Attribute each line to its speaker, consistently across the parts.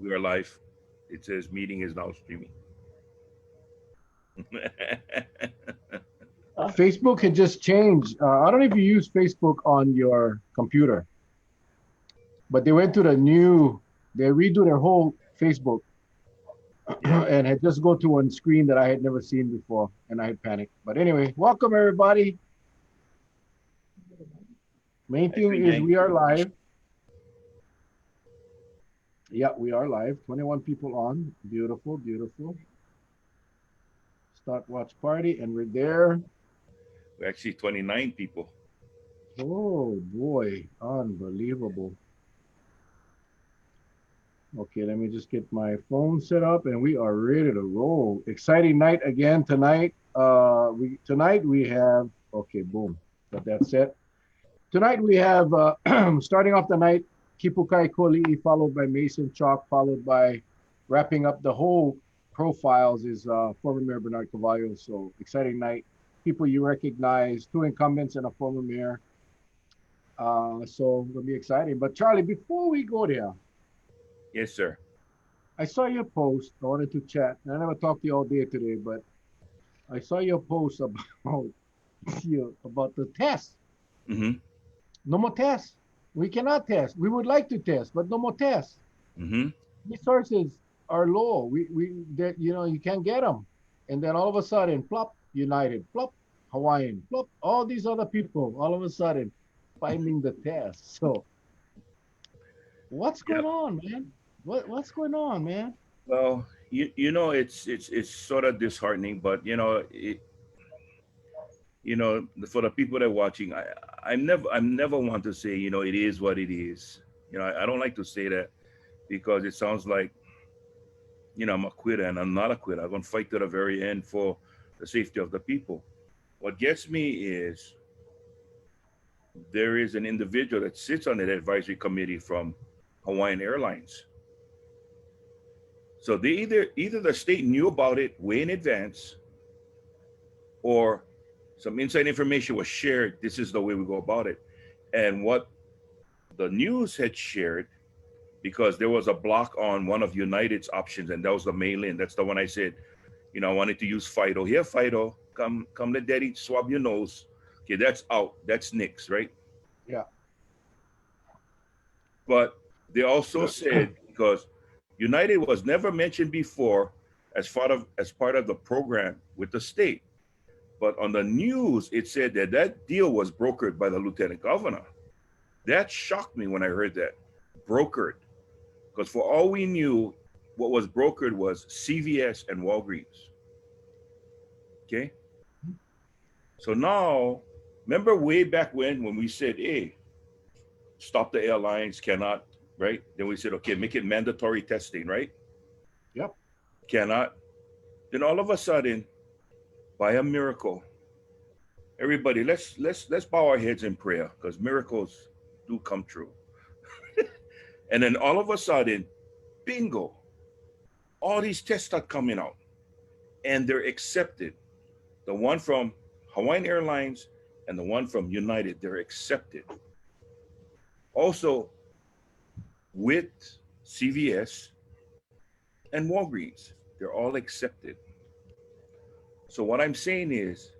Speaker 1: We are live. It says meeting is now streaming.
Speaker 2: Facebook had just changed. I don't know if you use Facebook on your computer, but they went to the new, they redo their whole Facebook
Speaker 1: Yeah.
Speaker 2: and had just go to one screen that I had never seen before, and I had panicked. But anyway, welcome everybody. Main
Speaker 1: Hi,
Speaker 2: thing
Speaker 1: Sweet
Speaker 2: is
Speaker 1: Yang.
Speaker 2: we are live. Yeah, we are live. 21 people on. Beautiful, beautiful. Start watch party, and we're there.
Speaker 1: We're actually 29 people.
Speaker 2: Oh boy, unbelievable. Okay, let me just get my phone set up and we are ready to roll. Exciting night again tonight. Tonight we have okay, boom. Got that set. Tonight we have starting off the night, Kipukai Kualii, followed by Mason Chock, followed by wrapping up the whole profiles is former Mayor Bernard Carvalho. So exciting night. People you recognize, two incumbents and a former mayor. So it'll be exciting. But Charlie, before we go there,
Speaker 1: Yes, sir.
Speaker 2: I saw your post. I wanted to chat. I never talked to you all day today, but I saw your post about about the test.
Speaker 1: Mm-hmm.
Speaker 2: No more tests. We cannot test. We would like to test, but no more tests.
Speaker 1: Mm-hmm.
Speaker 2: Resources are low. We that you can't get them, and then all of a sudden, plop, United, plop, Hawaiian, plop, all these other people, all of a sudden, finding the test. So what's going
Speaker 1: Yep.
Speaker 2: on, man? What's going on, man?
Speaker 1: Well, it's sort of disheartening, but for the people that are watching, I'm never want to say it is what it is. I don't like to say that because it sounds like I'm a quitter, and I'm not a quitter. I'm gonna fight to the very end for the safety of the people. What gets me is there is an individual that sits on that advisory committee from Hawaiian Airlines. So they either the state knew about it way in advance, or some inside information was shared. This is the way we go about it. And what the news had shared, because there was a block on one of United's options, and that was the mail-in. That's the one I said, I wanted to use Fido. Here, Fido, come let daddy swab your nose. Okay, that's out. That's nix, right?
Speaker 2: Yeah.
Speaker 1: But they also said, because United was never mentioned before as part of the program with the state. But on the news, it said that deal was brokered by the lieutenant governor. That shocked me when I heard that. Brokered. Because for all we knew, what was brokered was CVS and Walgreens. Okay? So now, remember way back when we said, hey, stop the airlines, cannot, right? Then we said, okay, make it mandatory testing, right?
Speaker 2: Yep.
Speaker 1: Cannot. Then all of a sudden, by a miracle, everybody, let's bow our heads in prayer because miracles do come true. And then all of a sudden, bingo, all these tests start coming out and they're accepted. The one from Hawaiian Airlines and the one from United, they're accepted. Also, with CVS and Walgreens, they're all accepted. So what I'm saying is,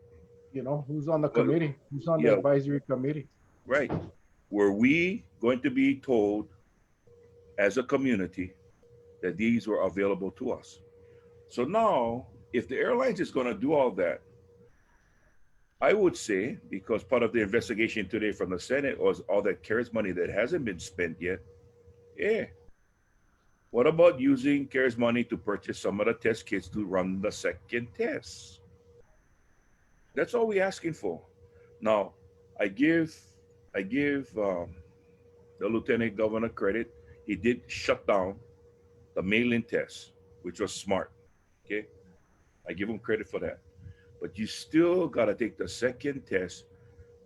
Speaker 2: Who's on the
Speaker 1: well,
Speaker 2: committee? Who's on the
Speaker 1: yeah,
Speaker 2: advisory committee?
Speaker 1: right. Were we going to be told as a community that these were available to us? So now, if the airlines is going to do all that, I would say, because part of the investigation today from the Senate was all that CARES money that hasn't been spent yet, yeah, what about using CARES money to purchase some of the test kits to run the second test? That's all we're asking for. Now, I give I give the lieutenant governor credit. He did shut down the mail-in test, which was smart. Okay, I give him credit for that. But you still gotta take the second test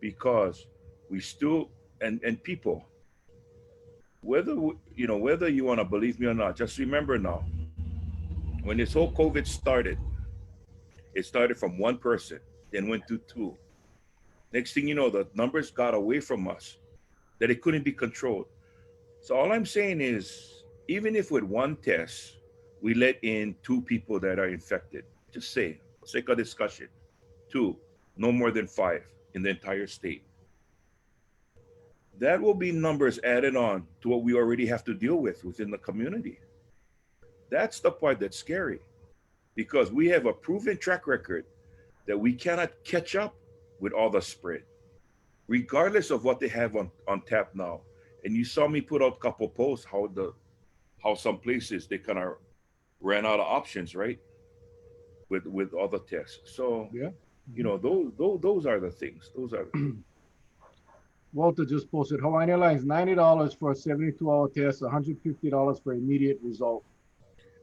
Speaker 1: because we still and people, whether you want to believe me or not, just remember now, when this whole COVID started, it started from one person, then went to two. Next thing you know, the numbers got away from us that it couldn't be controlled. So all I'm saying is, even if with one test we let in two people that are infected, just say, for sake of discussion, two, no more than five in the entire state. That will be numbers added on to what we already have to deal with within the community. That's the part that's scary because we have a proven track record that we cannot catch up with all the spread, regardless of what they have on tap now. And you saw me put out a couple posts how some places they kind of ran out of options, right? With other tests. So,
Speaker 2: Yeah.
Speaker 1: those are the things. Those are the things.
Speaker 2: Walter just posted Hawaiian Airlines $90 for a 72-hour test, $150 for immediate result.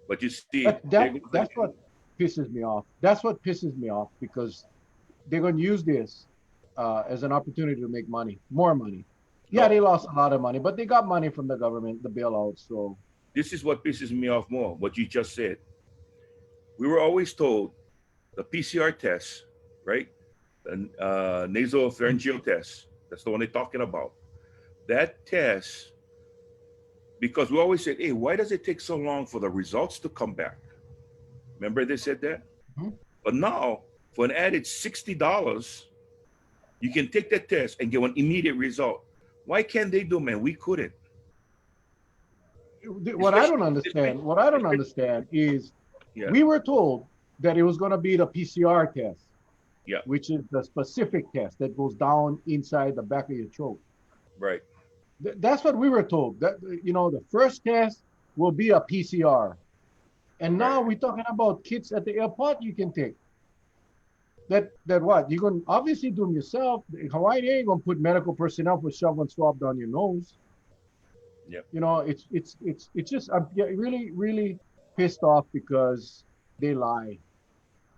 Speaker 1: But you see,
Speaker 2: That
Speaker 1: there
Speaker 2: that
Speaker 1: goes
Speaker 2: that's
Speaker 1: again.
Speaker 2: what pisses me off. That's what pisses me off because they're going to use this as an opportunity to make money, more money. Yeah,
Speaker 1: No,
Speaker 2: they lost a lot of money, but they got money from the government, the bailout. So
Speaker 1: this is what pisses me off more. What you just said. We were always told the PCR test, right? The nasopharyngeal test. That's the one they're talking about. That test, because we always said, hey, why does it take so long for the results to come back? Remember they said that?
Speaker 2: mhm.
Speaker 1: But now, for an added $60, you can take that test and get an immediate result. Why can't they do, man? We couldn't.
Speaker 2: What I
Speaker 1: Especially,
Speaker 2: don't understand, what I don't
Speaker 1: especially,
Speaker 2: understand is
Speaker 1: yeah,
Speaker 2: we were told that it was going to be the PCR test,
Speaker 1: yeah,
Speaker 2: which is the specific test that goes down inside the back of your throat.
Speaker 1: right,
Speaker 2: That's what we were told. That the first test will be a PCR, and
Speaker 1: right.
Speaker 2: now we're talking about kits at the airport you can take. That what you can obviously do them yourself. Hawaii ain't gonna put medical personnel for shove and swab down your nose.
Speaker 1: Yep.
Speaker 2: It's just I'm really really pissed off because they lie.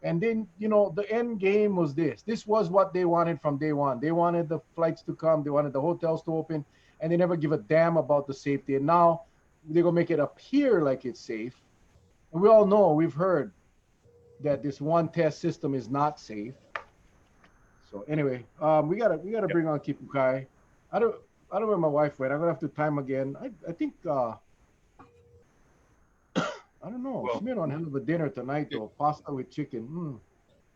Speaker 2: And then the end game was this. This was what they wanted from day one. They wanted the flights to come. They wanted the hotels to open, and they never give a damn about the safety. And now they're gonna make it appear like it's safe. And we all know, we've heard that this one test system is not safe. So anyway, we gotta
Speaker 1: Yep.
Speaker 2: bring on Kipukai. I don't I don't know where my wife went. I'm gonna have to time again. I think I don't know. She
Speaker 1: Well,
Speaker 2: made one hell of a dinner tonight
Speaker 1: okay,
Speaker 2: though. Pasta with chicken. Mm.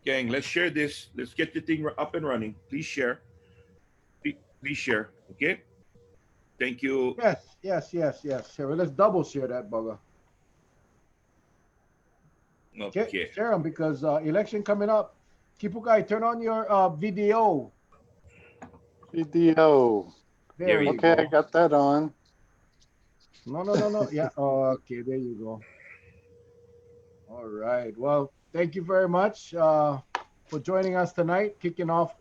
Speaker 1: gang, let's share this. Let's get the thing up and running. Please share. Please share. Okay. Thank you.
Speaker 2: Yes, yes, yes, yes. Share. Let's double share that bugger. Okay,
Speaker 1: Okay.
Speaker 2: share them because election coming up. Kipukai, turn on your video.
Speaker 3: video.
Speaker 1: There
Speaker 2: There
Speaker 1: you
Speaker 2: you
Speaker 3: Okay, I
Speaker 2: go.
Speaker 3: got that on.
Speaker 2: No, no, no, no. Yeah. Okay, there you go. All right. Well, thank you very much for joining us tonight, kicking off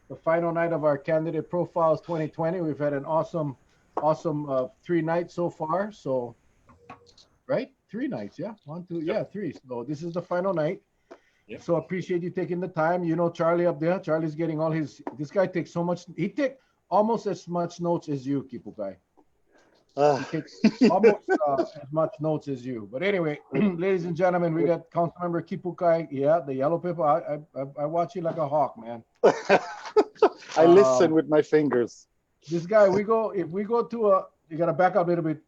Speaker 2: the final night of our candidate profiles 2020. We've had an awesome 3 nights so far. So, right? 3 nights. Yeah. One, two.
Speaker 1: Yep.
Speaker 2: Yeah, three. So this is the final night.
Speaker 1: Yep.
Speaker 2: So appreciate you taking the time. You know, Charlie up there. Charlie's getting all his. This guy takes so much. He take almost as much notes as you, Kipukai. He
Speaker 3: Uh,
Speaker 2: takes almost as much notes as you. But anyway, ladies and gentlemen, we got Councilmember Kipukai. Yeah, the yellow paper. I watch you like a hawk, man.
Speaker 3: I listen
Speaker 2: Um,
Speaker 3: with my fingers.
Speaker 2: this guy, if we go to a, you gotta back up a little bit,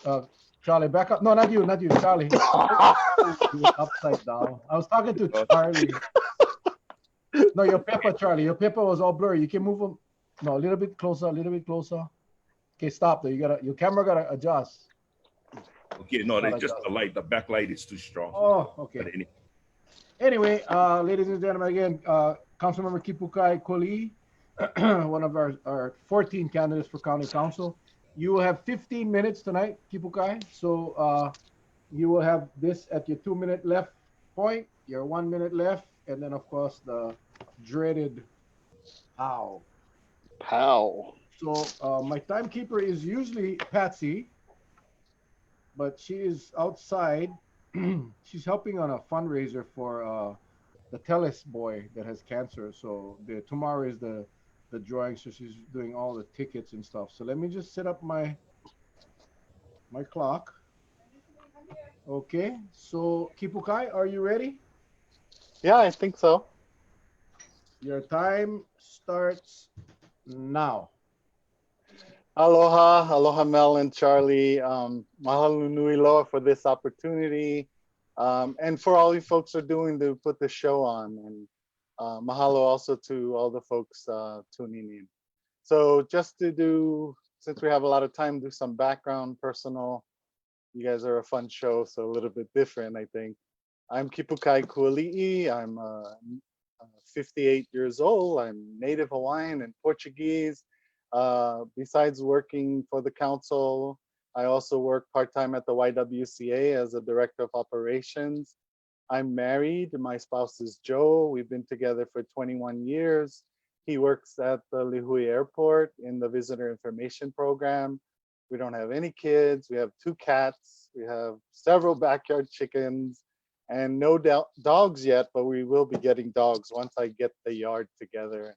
Speaker 2: uh, Charlie. Back up. No, not you, Charlie. You're upside down. I was talking to
Speaker 1: Uh,
Speaker 2: Charlie. No, your paper, Charlie. Your paper was all blurry. You can move them. No, a little bit closer. A little bit closer. Okay, stop. Though your camera gotta adjust.
Speaker 1: okay. No,
Speaker 2: Not
Speaker 1: it's just
Speaker 2: adjust.
Speaker 1: the light. The backlight is too strong.
Speaker 2: Oh,
Speaker 1: But
Speaker 2: okay. Anyway, ladies and gentlemen, again, Councilmember Kipukai Kualii, one of our 14 candidates for county council. You will have 15 minutes tonight, Kipukai. So you will have this at your 2 minute left point, your 1 minute left, and then of course the dreaded how.
Speaker 3: Pow.
Speaker 2: So my timekeeper is usually Patsy, but she is outside. She's helping on a fundraiser for the Telus boy that has cancer. So tomorrow is the drawing. So she's doing all the tickets and stuff. So let me just set up my clock. Okay. So Kipukai, are you ready?
Speaker 3: Yeah, I think so.
Speaker 2: Your time starts now.
Speaker 3: Aloha, aloha, Mel and Charlie. Mahalo nui loa for this opportunity, and for all you folks are doing to put the show on. And mahalo also to all the folks tuning in. So just to do, since we have a lot of time, do some background, personal. You guys are a fun show, so a little bit different, I think. I'm Kipukai Kualii. I'm 58 years old. I'm native Hawaiian and Portuguese. Besides working for the council, I also work part-time at the YWCA as a director of operations. I'm married. My spouse is Joe. We've been together for 21 years. He works at the Lihui Airport in the visitor information program. We don't have any kids. We have 2 cats. We have several backyard chickens and no dogs yet, but we will be getting dogs once I get the yard together and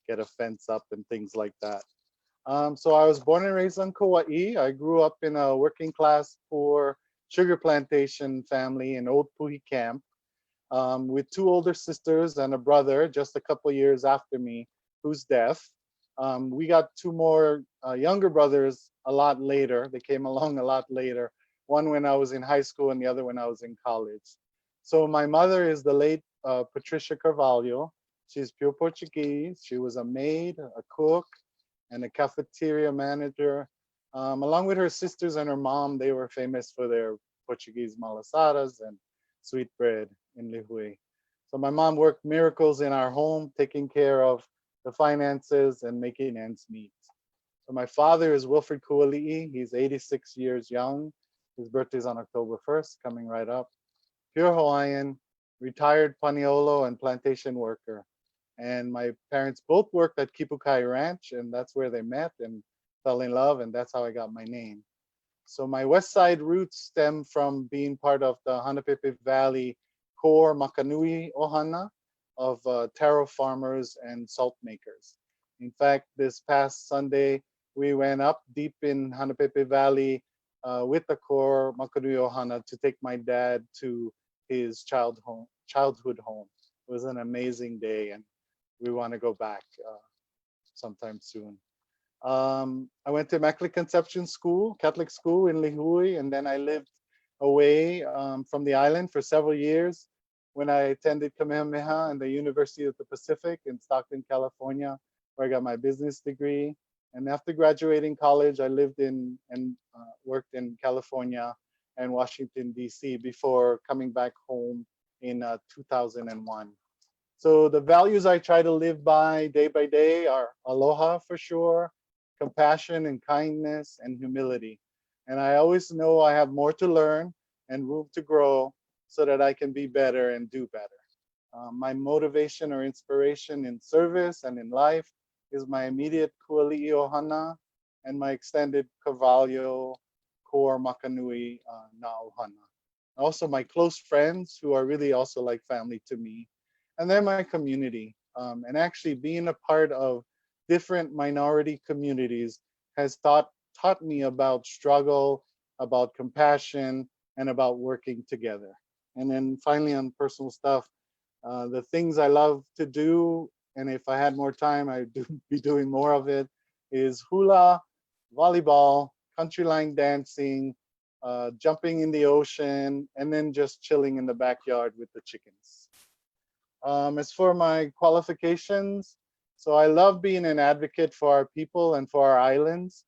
Speaker 3: get a fence up and things like that. So I was born and raised on Kauai. I grew up in a working class poor sugar plantation family in Old Puhi Camp with 2 older sisters and a brother just a couple years after me who's deaf. We got 2 more younger brothers a lot later. They came along a lot later, one when I was in high school and the other when I was in college. So my mother is the late Patricia Carvalho. She's pure Portuguese. She was a maid, a cook, and a cafeteria manager. Along with her sisters and her mom, they were famous for their Portuguese malasadas and sweet bread in Lihui. So my mom worked miracles in our home, taking care of the finances and making ends meet. So my father is Wilfred Kualii. He's 86 years young. His birthday's on October 1st, coming right up. Pure Hawaiian, retired Paniolo and plantation worker. And my parents both worked at Kipukai Ranch, and that's where they met and fell in love, and that's how I got my name. So my West Side roots stem from being part of the Hanapepe Valley core Makanui Ohana of taro farmers and salt makers. In fact, this past Sunday, we went up deep in Hanapepe Valley with the core Makanui Ohana to take my dad to his childhood home. It was an amazing day, and we want to go back sometime soon. I went to Immaculate Conception School, Catholic school in Lihui, and then I lived away from the island for several years when I attended Kamehameha and the University of the Pacific in Stockton, California, where I got my business degree. And after graduating college, I lived in and worked in California and Washington, D.C. before coming back home in 2001. So the values I try to live by day are aloha for sure, compassion and kindness and humility. And I always know I have more to learn and room to grow so that I can be better and do better. My motivation or inspiration in service and in life is my immediate Kualii Ohana and my extended Carvalho core Makanui na Ohana. Also my close friends who are really also like family to me, and then my community. And actually being a part of different minority communities has taught me about struggle, about compassion, and about working together. And then finally on personal stuff, the things I love to do, and if I had more time, I'd be doing more of it, is hula, volleyball, country line dancing, jumping in the ocean, and then just chilling in the backyard with the chickens. As for my qualifications, so I love being an advocate for our people and for our islands.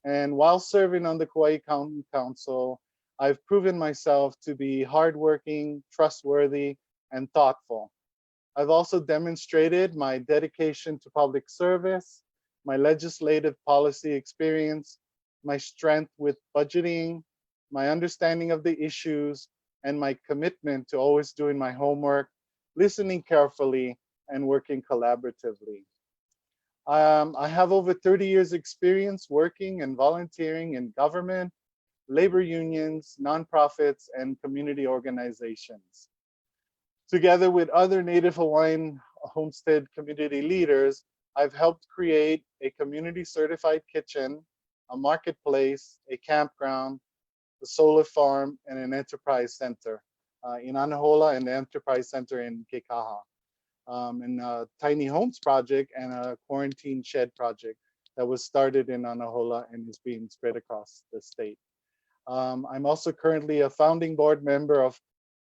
Speaker 3: And while serving on the Kauai County Council, I've proven myself to be hardworking, trustworthy, and thoughtful. I've also demonstrated my dedication to public service, my legislative policy experience, my strength with budgeting, my understanding of the issues, and my commitment to always doing my homework, listening carefully, and working collaboratively. I have over 30 years experience working and volunteering in government, labor unions, nonprofits, and community organizations. Together with other Native Hawaiian homestead community leaders, I've helped create a community certified kitchen, a marketplace, a campground, a solar farm, and an enterprise center in Anahola and the enterprise center in Kekaha, and a tiny homes project and a quarantine shed project. that was started in Anahola and is being spread across the state. I'm also currently a founding board member of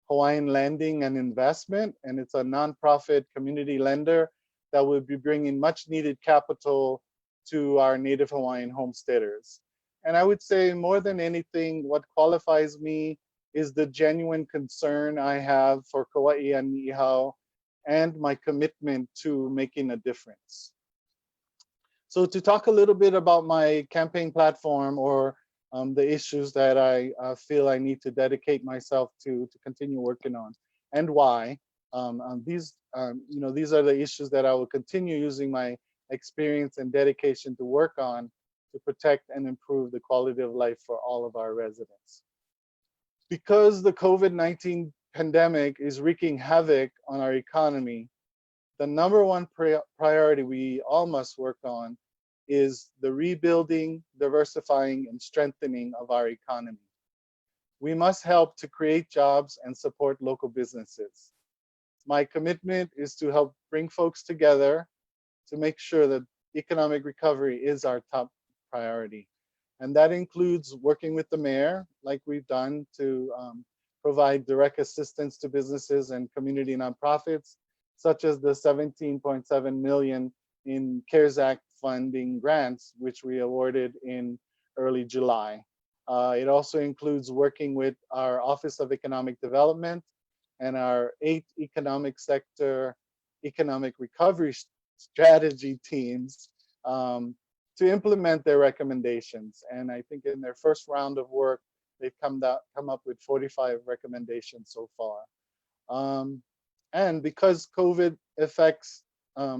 Speaker 3: Hawaiian Lending and Investment, and it's a nonprofit community lender that will be bringing much needed capital to our Native Hawaiian homesteaders. And I would say more than anything, what qualifies me is the genuine concern I have for Kauai and Niihau and my commitment to making a difference. So to talk a little bit about my campaign platform, or the issues that I feel I need to dedicate myself to continue working on, and why. These are the issues that I will continue using my experience and dedication to work on to protect and improve the quality of life for all of our residents. Because the COVID-19 pandemic is wreaking havoc on our economy, the number one priority we all must work on is the rebuilding, diversifying, and strengthening of our economy. We must help to create jobs and support local businesses. My commitment is to help bring folks together to make sure that economic recovery is our top priority. And that includes working with the mayor, like we've done, to provide direct assistance to businesses and community nonprofits, such as the 17.7 million in CARES Act funding grants, which we awarded in early July. It also includes working with our Office of Economic Development and our 8 economic sector economic recovery strategy teams to implement their recommendations. And I think in their first round of work, they've come up with 45 recommendations so far. And because COVID effects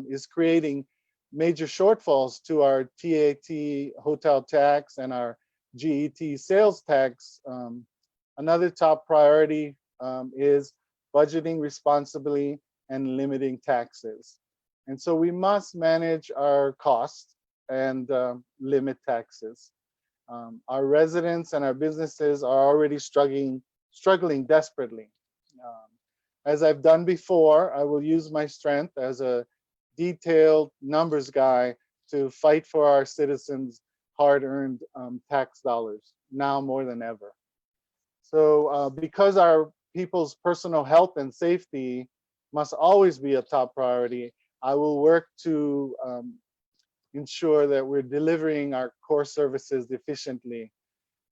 Speaker 3: is creating major shortfalls to our TAT hotel tax and our GET sales tax, another top priority is budgeting responsibly and limiting taxes. And so we must manage our costs and limit taxes. Our residents and our businesses are already struggling desperately. As I've done before, I will use my strength as a detailed numbers guy to fight for our citizens' hard-earned tax dollars, now more than ever. So because our people's personal health and safety must always be a top priority, I will work to ensure that we're delivering our core services efficiently.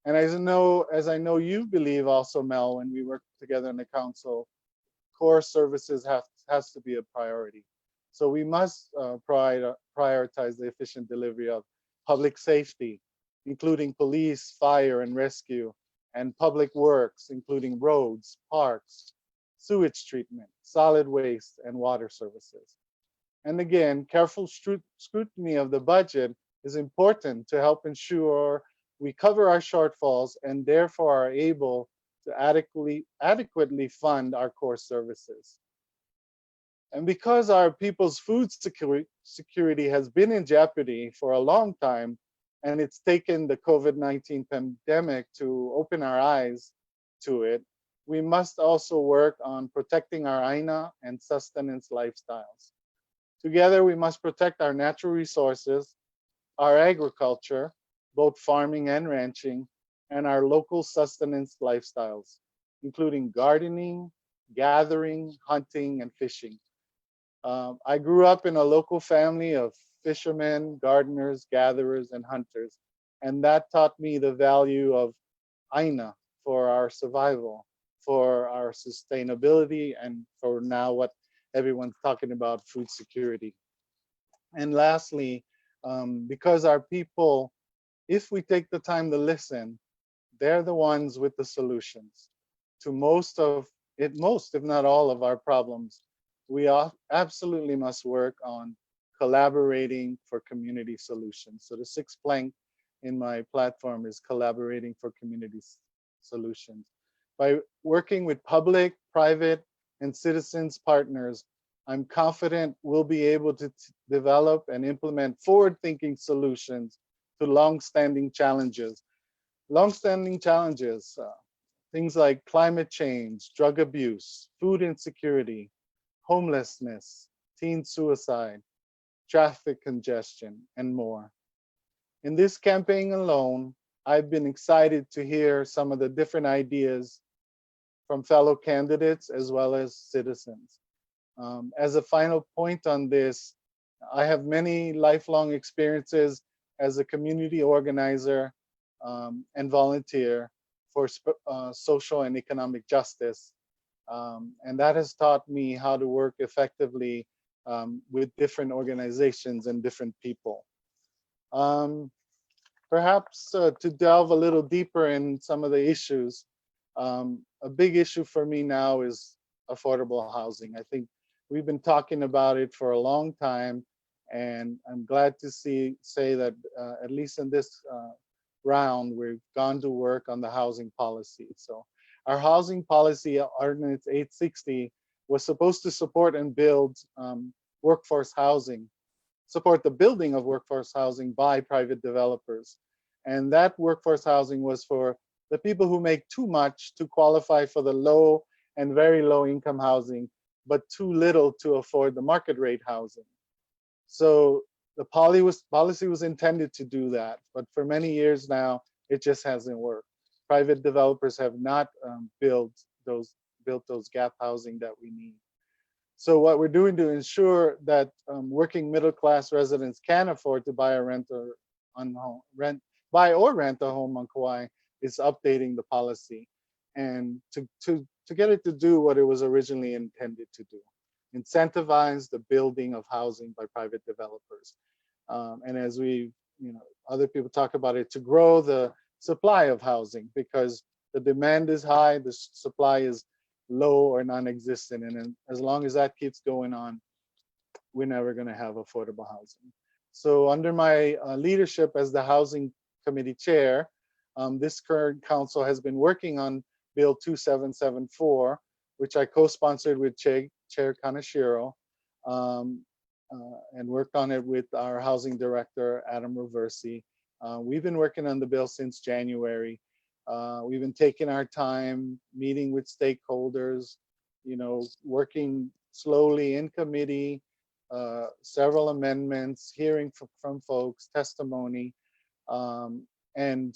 Speaker 3: And as I know you believe also, Mel, when we work together in the council, core services has to be a priority. So we must prioritize the efficient delivery of public safety, including police, fire, and rescue, and public works, including roads, parks, sewage treatment, solid waste, and water services. And again, careful scrutiny of the budget is important to help ensure we cover our shortfalls and therefore are able to adequately fund our core services. And because our people's food security has been in jeopardy for a long time, and it's taken the COVID-19 pandemic to open our eyes to it, we must also work on protecting our aina and sustenance lifestyles. Together, we must protect our natural resources, our agriculture, both farming and ranching, and our local sustenance lifestyles, including gardening, gathering, hunting, and fishing. I grew up in a local family of fishermen, gardeners, gatherers, and hunters, and that taught me the value of aina for our survival, for our sustainability, and for now what everyone's talking about, food security. And lastly, because our people, if we take the time to listen, they're the ones with the solutions to most, if not all, of our problems. We absolutely must work on collaborating for community solutions. So the 6th plank in my platform is collaborating for community solutions. By working with public, private, and citizens partners, I'm confident we'll be able to develop and implement forward-thinking solutions to long-standing challenges. Things like climate change, drug abuse, food insecurity, homelessness, teen suicide, traffic congestion, and more. in this campaign alone, I've been excited to hear some of the different ideas from fellow candidates as well as citizens. As a final point on this, I have many lifelong experiences as a community organizer and volunteer for social and economic justice. And that has taught me how to work effectively with different organizations and different people. Um, Perhaps to delve a little deeper in some of the issues, a big issue for me now is affordable housing. I think we've been talking about it for a long time, and I'm glad to say that at least in this round, we've gone to work on the housing policy. So our housing policy, Ordinance 860, was supposed to support and build workforce housing, support the building of workforce housing by private developers. And that workforce housing was for the people who make too much to qualify for the low and very low income housing, but too little to afford the market rate housing. So the policy was intended to do that, but for many years now, it just hasn't worked. Private developers have not built those gap housing that we need. So what we're doing to ensure that working middle class residents can afford to buy or rent a home on Kauai is updating the policy, and to get it to do what it was originally intended to do, incentivize the building of housing by private developers, and as other people talk about it, to grow the supply of housing, because the demand is high, the supply is low or non-existent, and as long as that keeps going on, we're never going to have affordable housing. So under my leadership as the Housing Committee Chair, this current council has been working on Bill 2774, which I co-sponsored with Chair Kaneshiro, and worked on it with our Housing Director, Adam Reversi. We've been working on the bill since January. We've been taking our time, meeting with stakeholders, working slowly in committee, several amendments, hearing from folks, testimony. And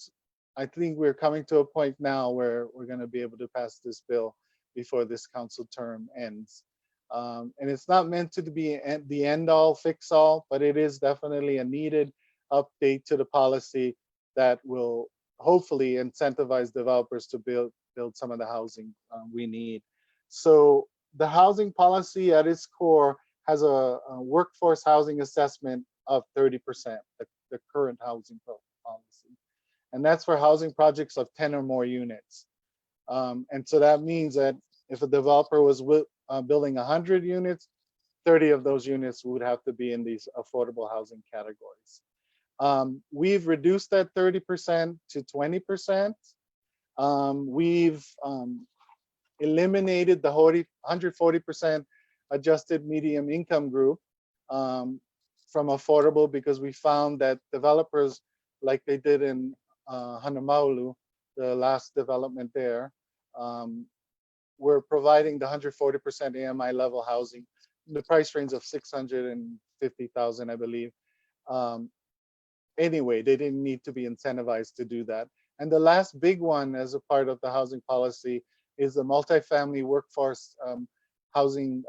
Speaker 3: I think we're coming to a point now where we're going to be able to pass this bill before this council term ends. And it's not meant to be the end all fix all, but it is definitely a needed update to the policy that will hopefully incentivize developers to build some of the housing we need. So the housing policy at its core has a workforce housing assessment of 30%, the current housing policy. And that's for housing projects of 10 or more units. And so that means that if a developer was building 100 units, 30 of those units would have to be in these affordable housing categories. We've reduced that 30% to 20%. We've eliminated the 140% adjusted medium income group from affordable, because we found that developers, like they did in Hanamaulu, the last development there, were providing the 140% AMI level housing, the price range of 650,000, I believe. Anyway, they didn't need to be incentivized to do that. And the last big one as a part of the housing policy is the multifamily workforce housing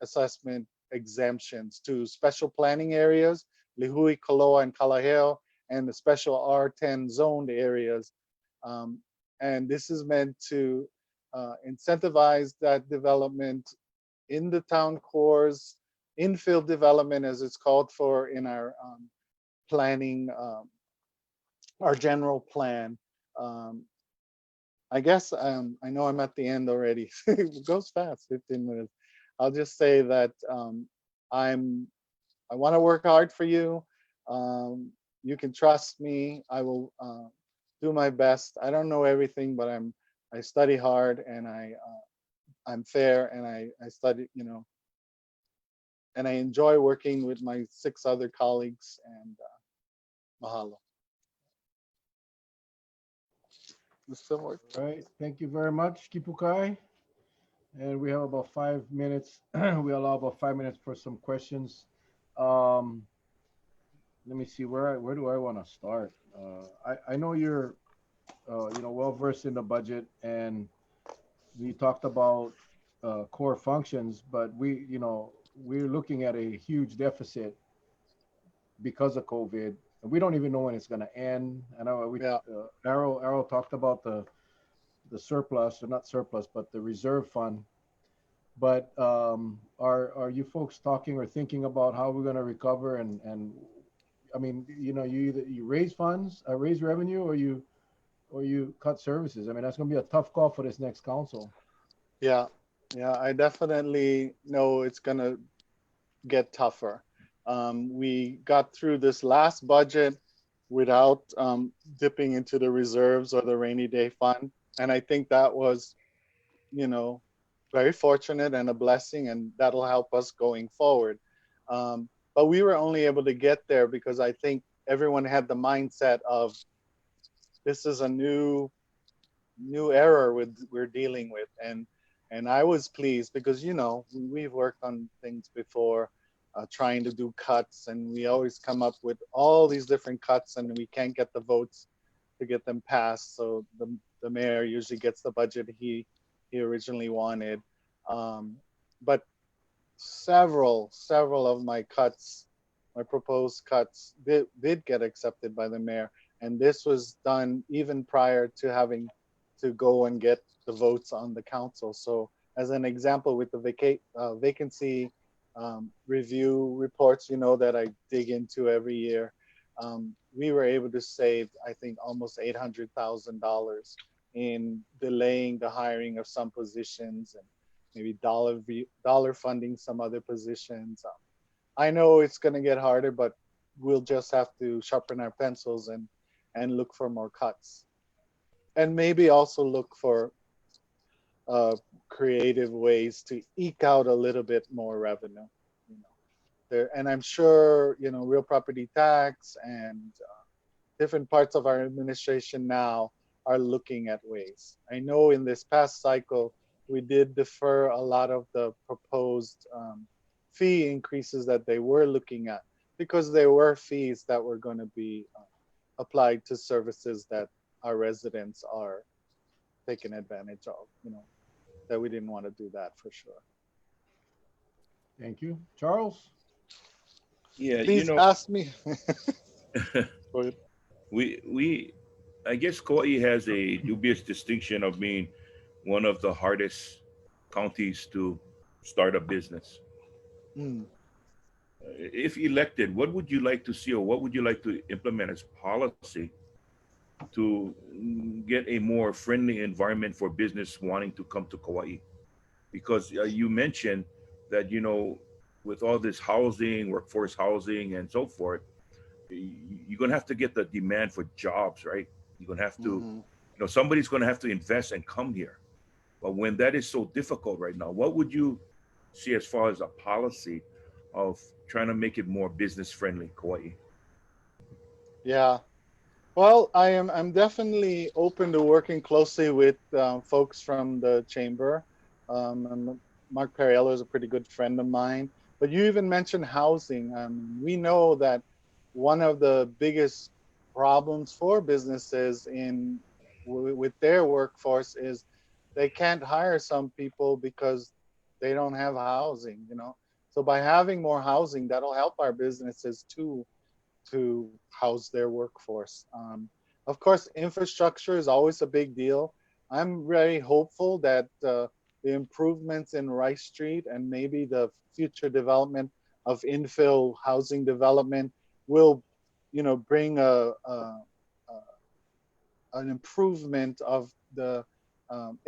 Speaker 3: assessment exemptions to special planning areas, Lihui, Koloa, and Kalaheo, and the special R10 zoned areas. And this is meant to incentivize that development in the town cores, infill development as it's called for in our planning, our general plan. I guess I know I'm at the end already. It goes fast, 15 minutes. I'll just say that I want to work hard for you. You can trust me. I will do my best. I don't know everything, but I study hard, and I'm fair, and I study, and I enjoy working with my 6 other colleagues, and mahalo. This still works?
Speaker 2: All right. Thank you very much, Kipukai. And we have about 5 minutes. We allow about 5 minutes for some questions. let me see where do I want to start. I know you're well versed in the budget, and we talked about core functions, but we're looking at a huge deficit because of COVID. And we don't even know when it's going to end. I know
Speaker 3: Yeah.
Speaker 2: Arrow talked about the surplus, or not surplus, but the reserve fund. But are you folks talking or thinking about how we're going to recover? And I mean, you either you raise funds, raise revenue, or you cut services. I mean, that's going to be a tough call for this next council.
Speaker 3: Yeah. Yeah. I definitely know it's gonna get tougher. We got through this last budget without dipping into the reserves or the rainy day fund, and I think that was, you know, very fortunate and a blessing, and that'll help us going forward. But we were only able to get there because I think everyone had the mindset of this is a new era we're dealing with, and I was pleased because we've worked on things before, trying to do cuts, and we always come up with all these different cuts, and we can't get the votes to get them passed. So the mayor usually gets the budget he originally wanted, um, but several of my cuts, my proposed cuts, did get accepted by the mayor, and this was done even prior to having to go and get the votes on the council. So, as an example, with the vacancy review reports, that I dig into every year, we were able to save, I think, almost $800,000 in delaying the hiring of some positions and maybe dollar funding some other positions. I know it's going to get harder, but we'll just have to sharpen our pencils and look for more cuts, and maybe also look for uh, creative ways to eke out a little bit more revenue. You know, and I'm sure real property tax and different parts of our administration now are looking at ways. I know in this past cycle, we did defer a lot of the proposed fee increases that they were looking at because there were fees that were going to be applied to services that our residents are taking advantage of, that we didn't want to do that for sure.
Speaker 2: Thank you, Charles.
Speaker 1: Yeah,
Speaker 3: Please ask me. For it.
Speaker 1: we I guess Kauai has a dubious distinction of being one of the hardest counties to start a business.
Speaker 3: Mm,
Speaker 1: If elected, what would you like to see, or what would you like to implement as policy to get a more friendly environment for business wanting to come to Kauai? Because you mentioned that with all this housing, workforce housing, and so forth, you're gonna have to get the demand for jobs, right? You're gonna have to,
Speaker 3: hmm
Speaker 1: somebody's gonna have to invest and come here. But when that is so difficult right now, what would you see as far as a policy of trying to make it more business friendly, Kauai?
Speaker 3: Yeah. Well, I'm definitely open to working closely with folks from the chamber. And Mark Perriello is a pretty good friend of mine. But you even mentioned housing. We know that one of the biggest problems for businesses with their workforce is they can't hire some people because they don't have housing. So by having more housing, that'll help our businesses too to house their workforce. Of course, infrastructure is always a big deal. I'm very hopeful that the improvements in Rice Street and maybe the future development of infill housing development will, bring an improvement of the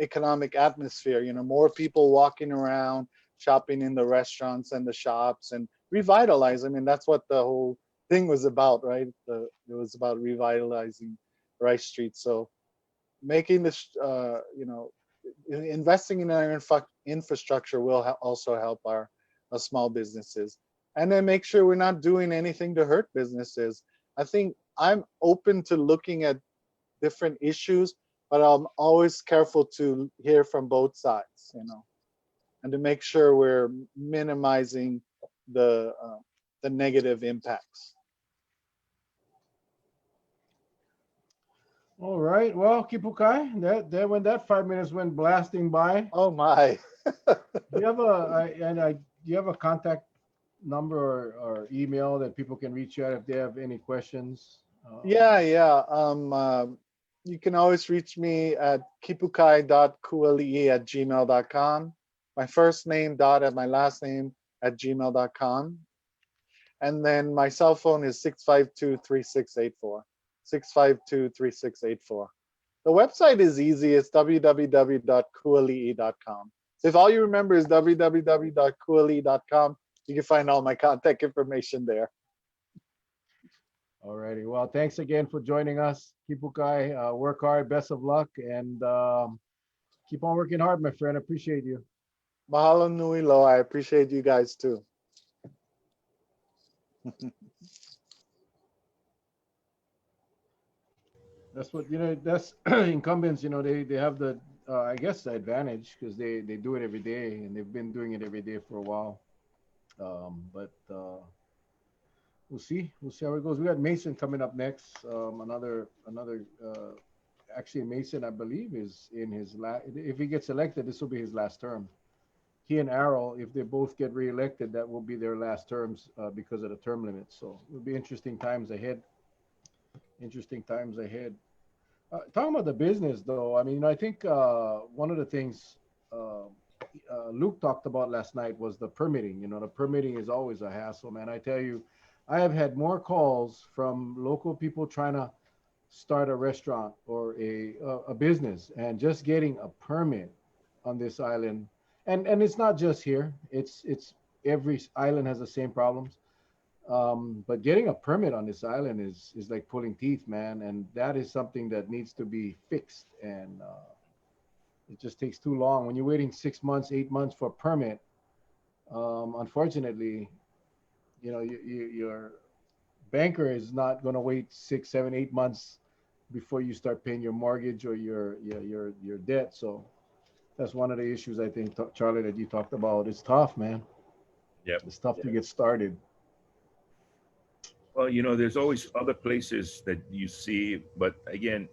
Speaker 3: economic atmosphere. More people walking around, shopping in the restaurants and the shops, and revitalize. I mean, that's what the whole thing was about, right? It was about revitalizing Rice Street. So making this, investing in our infrastructure will also help our small businesses, and then make sure we're not doing anything to hurt businesses. I think I'm open to looking at different issues, but I'm always careful to hear from both sides, and to make sure we're minimizing the uh, the negative impacts.
Speaker 2: All right. Well, Kipukai, that when that 5 minutes went blasting by,
Speaker 3: Oh my.
Speaker 2: do you have do you have a contact number or email that people can reach you at if they have any questions?
Speaker 3: Yeah, yeah. You can always reach me at kipukai.kualii@gmail.com. My first name dot at my last name at gmail.com. And then my cell phone is 652-3684. 652-3684. The website is easy. It's www.kualii.com. So if all you remember is www.kualii.com, you can find all my contact information there.
Speaker 2: All righty. Well, thanks again for joining us, Kipukai. Work hard, best of luck, and keep on working hard, my friend. Appreciate you.
Speaker 3: Mahalo nui loa. I appreciate you guys too.
Speaker 2: That's what That's incumbents. They have the I guess the advantage because they do it every day and they've been doing it every day for a while. But we'll see how it goes. We got Mason coming up next. Another actually Mason, I believe, is in his last. If he gets elected, this will be his last term. He and Errol, if they both get reelected, that will be their last terms because of the term limit. So it'll be interesting times ahead. Interesting times ahead. Talking about the business, though, I mean, I think one of the things uh, Luke talked about last night was the permitting. The permitting is always a hassle, man. I tell you, I have had more calls from local people trying to start a restaurant or a business and just getting a permit on this island. And it's not just here. It's every island has the same problems. But getting a permit on this island is like pulling teeth, man, and that is something that needs to be fixed. And it just takes too long. When you're waiting 6 months, 8 months for a permit, unfortunately, your banker is not going to wait 6, 7, 8 months before you start paying your mortgage or your debt. So that's one of the issues I think, Charlie, that you talked about. It's tough, man.
Speaker 1: Yep.
Speaker 2: It's tough to get started.
Speaker 1: Well, there's always other places that you see, but again,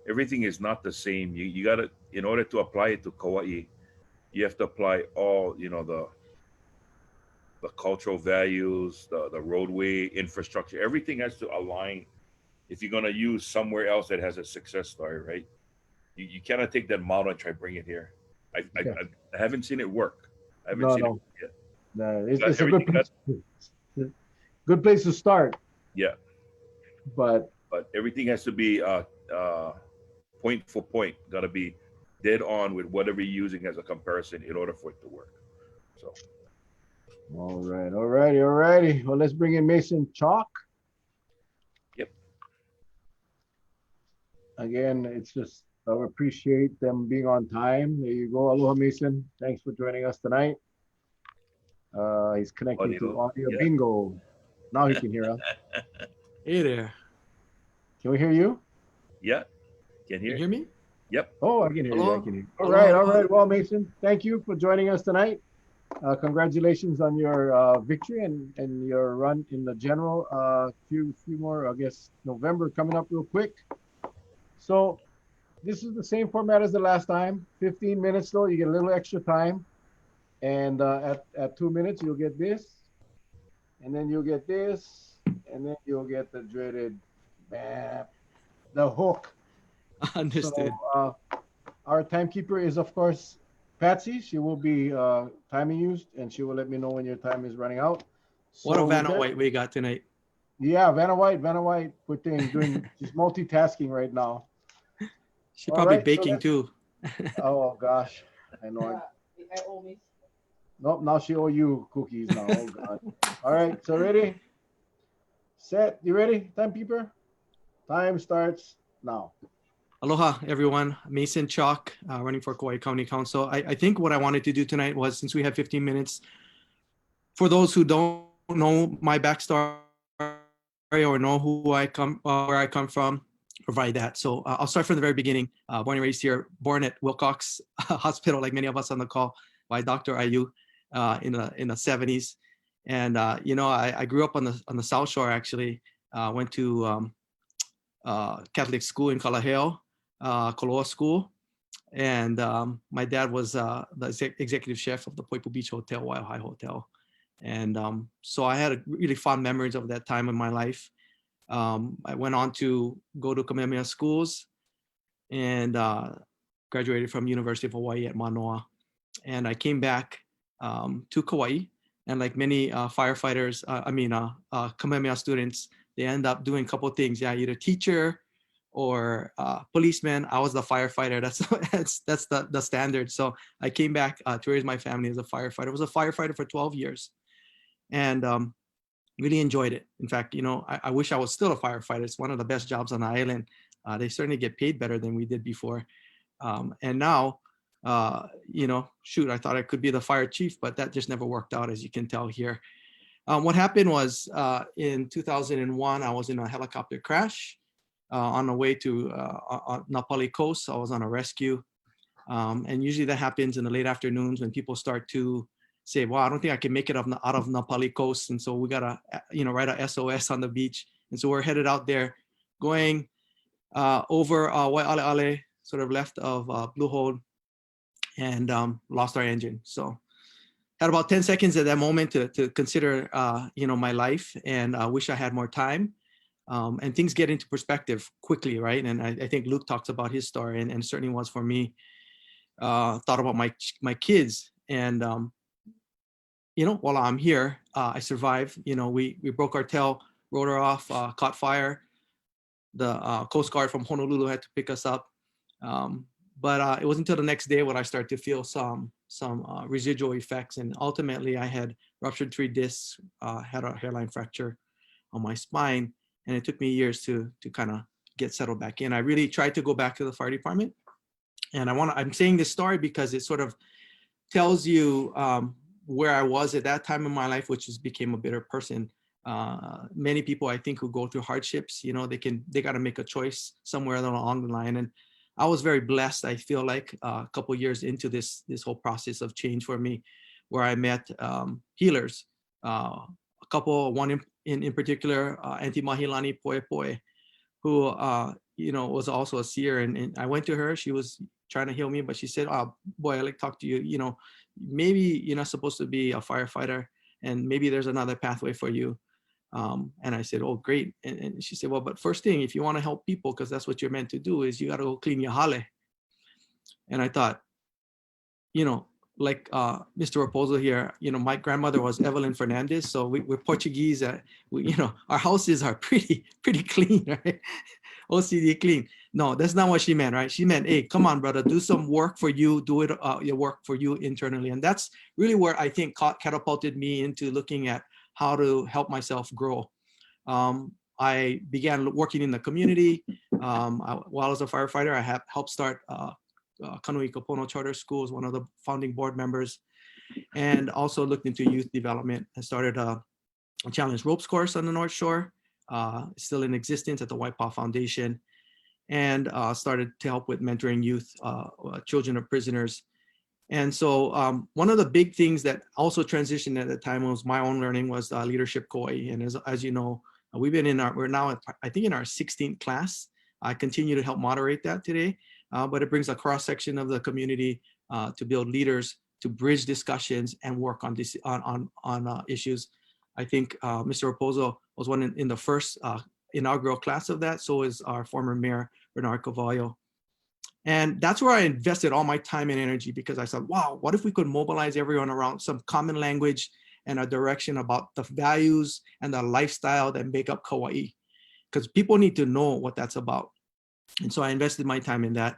Speaker 1: everything is not the same. You got to, in order to apply it to Kauai, you have to apply all, the cultural values, the roadway infrastructure. Everything has to align if you're going to use somewhere else that has a success story, right? You cannot take that model and try to bring it here. I, I,
Speaker 2: Yeah.
Speaker 1: I haven't seen it work. I haven't
Speaker 2: No,
Speaker 1: seen it
Speaker 2: no,
Speaker 1: work yet.
Speaker 2: no.
Speaker 1: You got
Speaker 2: It's a good
Speaker 1: everything got,
Speaker 2: place. Good place to start,
Speaker 1: yeah,
Speaker 2: but
Speaker 1: but everything has to be point for point. Got to be dead on with whatever you're using as a comparison in order for it to work. So,
Speaker 2: all right, all righty, all righty. Well, let's bring in Mason Chalk.
Speaker 1: yep.
Speaker 2: Again, it's just I appreciate them being on time. There you go. Aloha, Mason. Thanks for joining us tonight. He's connecting to
Speaker 1: Audio,
Speaker 2: audio
Speaker 1: yeah.
Speaker 2: bingo. Now he can hear us.
Speaker 4: Hey there.
Speaker 2: Can we hear you?
Speaker 1: Yeah, can
Speaker 4: Can you
Speaker 1: hear.
Speaker 4: hear me?
Speaker 1: Yep.
Speaker 2: Oh, I can hear you. I
Speaker 4: Hello?
Speaker 2: can hear you. All
Speaker 4: Aloha,
Speaker 2: right, all
Speaker 4: aloha.
Speaker 2: right. Well, Mason, thank you for joining us tonight. Congratulations on your victory and your run in the general. Few more, I guess, November coming up real quick. So this is the same format as the last time. 15 minutes though, you get a little extra time. And at 2 minutes, you'll get this, and then you'll get this, and then you'll get the dreaded bam, the hook. So
Speaker 4: Understood.
Speaker 2: our timekeeper is, of course, Patsy. She will be timing you, and she will let me know when your time is running out.
Speaker 4: What a
Speaker 2: So with
Speaker 4: Vanna
Speaker 2: that,
Speaker 4: White we got tonight.
Speaker 2: yeah, Vanna White, good thing, doing, she's multitasking right now.
Speaker 4: She
Speaker 2: All
Speaker 4: probably
Speaker 2: right, so
Speaker 4: baking
Speaker 2: let's,
Speaker 4: too.
Speaker 2: oh gosh, I know. I owe me. Nope, now she owe you cookies now. Oh God. All right, so ready, set, you ready, timekeeper? Time starts now.
Speaker 4: Aloha, everyone. Mason Chock, running for Kauai County Council. I think what I wanted to do tonight was, since we have 15 minutes, for those who don't know my backstory or know who I come, where I come from, provide that. So I'll start from the very beginning. Born and raised here, born at Wilcox Hospital, like many of us on the call, by Dr. Ayu in the 70s. And I grew up on the South Shore. Actually, went to Catholic school in Carvalho, Koloa School. And my dad was the executive chef of the Poipu Beach Hotel, Wild High Hotel. And so I had really fond memories of that time in my life. I went on to go to Kamehameha schools and graduated from University of Hawaii at Manoa. And I came back to Kauai. And like many firefighters, Kamehameha students, they end up doing a couple of things. Yeah, either teacher or policeman. I was the firefighter. That's the standard. So I came back to raise my family as a firefighter. I was a firefighter for 12 years and really enjoyed it. In fact, I wish I was still a firefighter. It's one of the best jobs on the island. They certainly get paid better than we did before. And now, shoot, I thought I could be the fire chief, but that just never worked out, as you can tell here. What happened was in 2001, I was in a helicopter crash on the way to Napali Coast. I was on a rescue. And usually that happens in the late afternoons when people start to say, well, I don't think I can make it out of Napali Coast. And so we got to, write a SOS on the beach. And so we're headed out there going over Waialeale, sort of left of Blue Hole, and lost our engine. So had about 10 seconds at that moment to consider, my life, and I wish I had more time. And things get into perspective quickly, right? And I think Luke talks about his story, and certainly was for me. Thought about my kids, and while I'm here, I survived. We broke our tail, rotor off, caught fire. The Coast Guard from Honolulu had to pick us up. But it wasn't until the next day when I started to feel some residual effects, and ultimately I had ruptured 3 discs, had a hairline fracture on my spine, and it took me years to kind of get settled back in. I really tried to go back to the fire department, and I'm saying this story because it sort of tells you where I was at that time in my life, which is became a bitter person. Many people, I think, who go through hardships, they got to make a choice somewhere along the line. And I was very blessed. I feel like a couple years into this whole process of change for me, where I met healers, a couple, one in particular, Auntie Mahilani Poe Poe, who was also a seer. And I went to her. She was trying to heal me, but she said, "Oh boy, I'd like to talk to you. Maybe you're not supposed to be a firefighter, and maybe there's another pathway for you." And I said, "Oh, great." And she said, "Well, but first thing, if you want to help people, because that's what you're meant to do, is you got to go clean your hale." And I thought, like Mr. Raposo here, my grandmother was Evelyn Fernandez. So we're Portuguese. Our houses are pretty clean, right? OCD clean. No, that's not what she meant, right? She meant, hey, come on, brother, do some work for you, do it, your work for you internally. And that's really where I think catapulted me into looking at how to help myself grow. I began working in the community. While I was a firefighter, I helped start Kanui Kapono Charter School as one of the founding board members, and also looked into youth development and started a challenge ropes course on the North Shore, still in existence at the Waipaw Foundation, and started to help with mentoring youth, children of prisoners. And so one of the big things that also transitioned at the time was my own learning was leadership Kauai. And as you know, we're now, I think, in our 16th class. I continue to help moderate that today, but it brings a cross section of the community to build leaders, to bridge discussions and work on this on issues. I think Mr. Raposo was one in the first inaugural class of that. So is our former mayor, Bernard Carvalho. And that's where I invested all my time and energy, because I said, wow, what if we could mobilize everyone around some common language and a direction about the values and the lifestyle that make up Kauai? Because people need to know what that's about. And so I invested my time in that.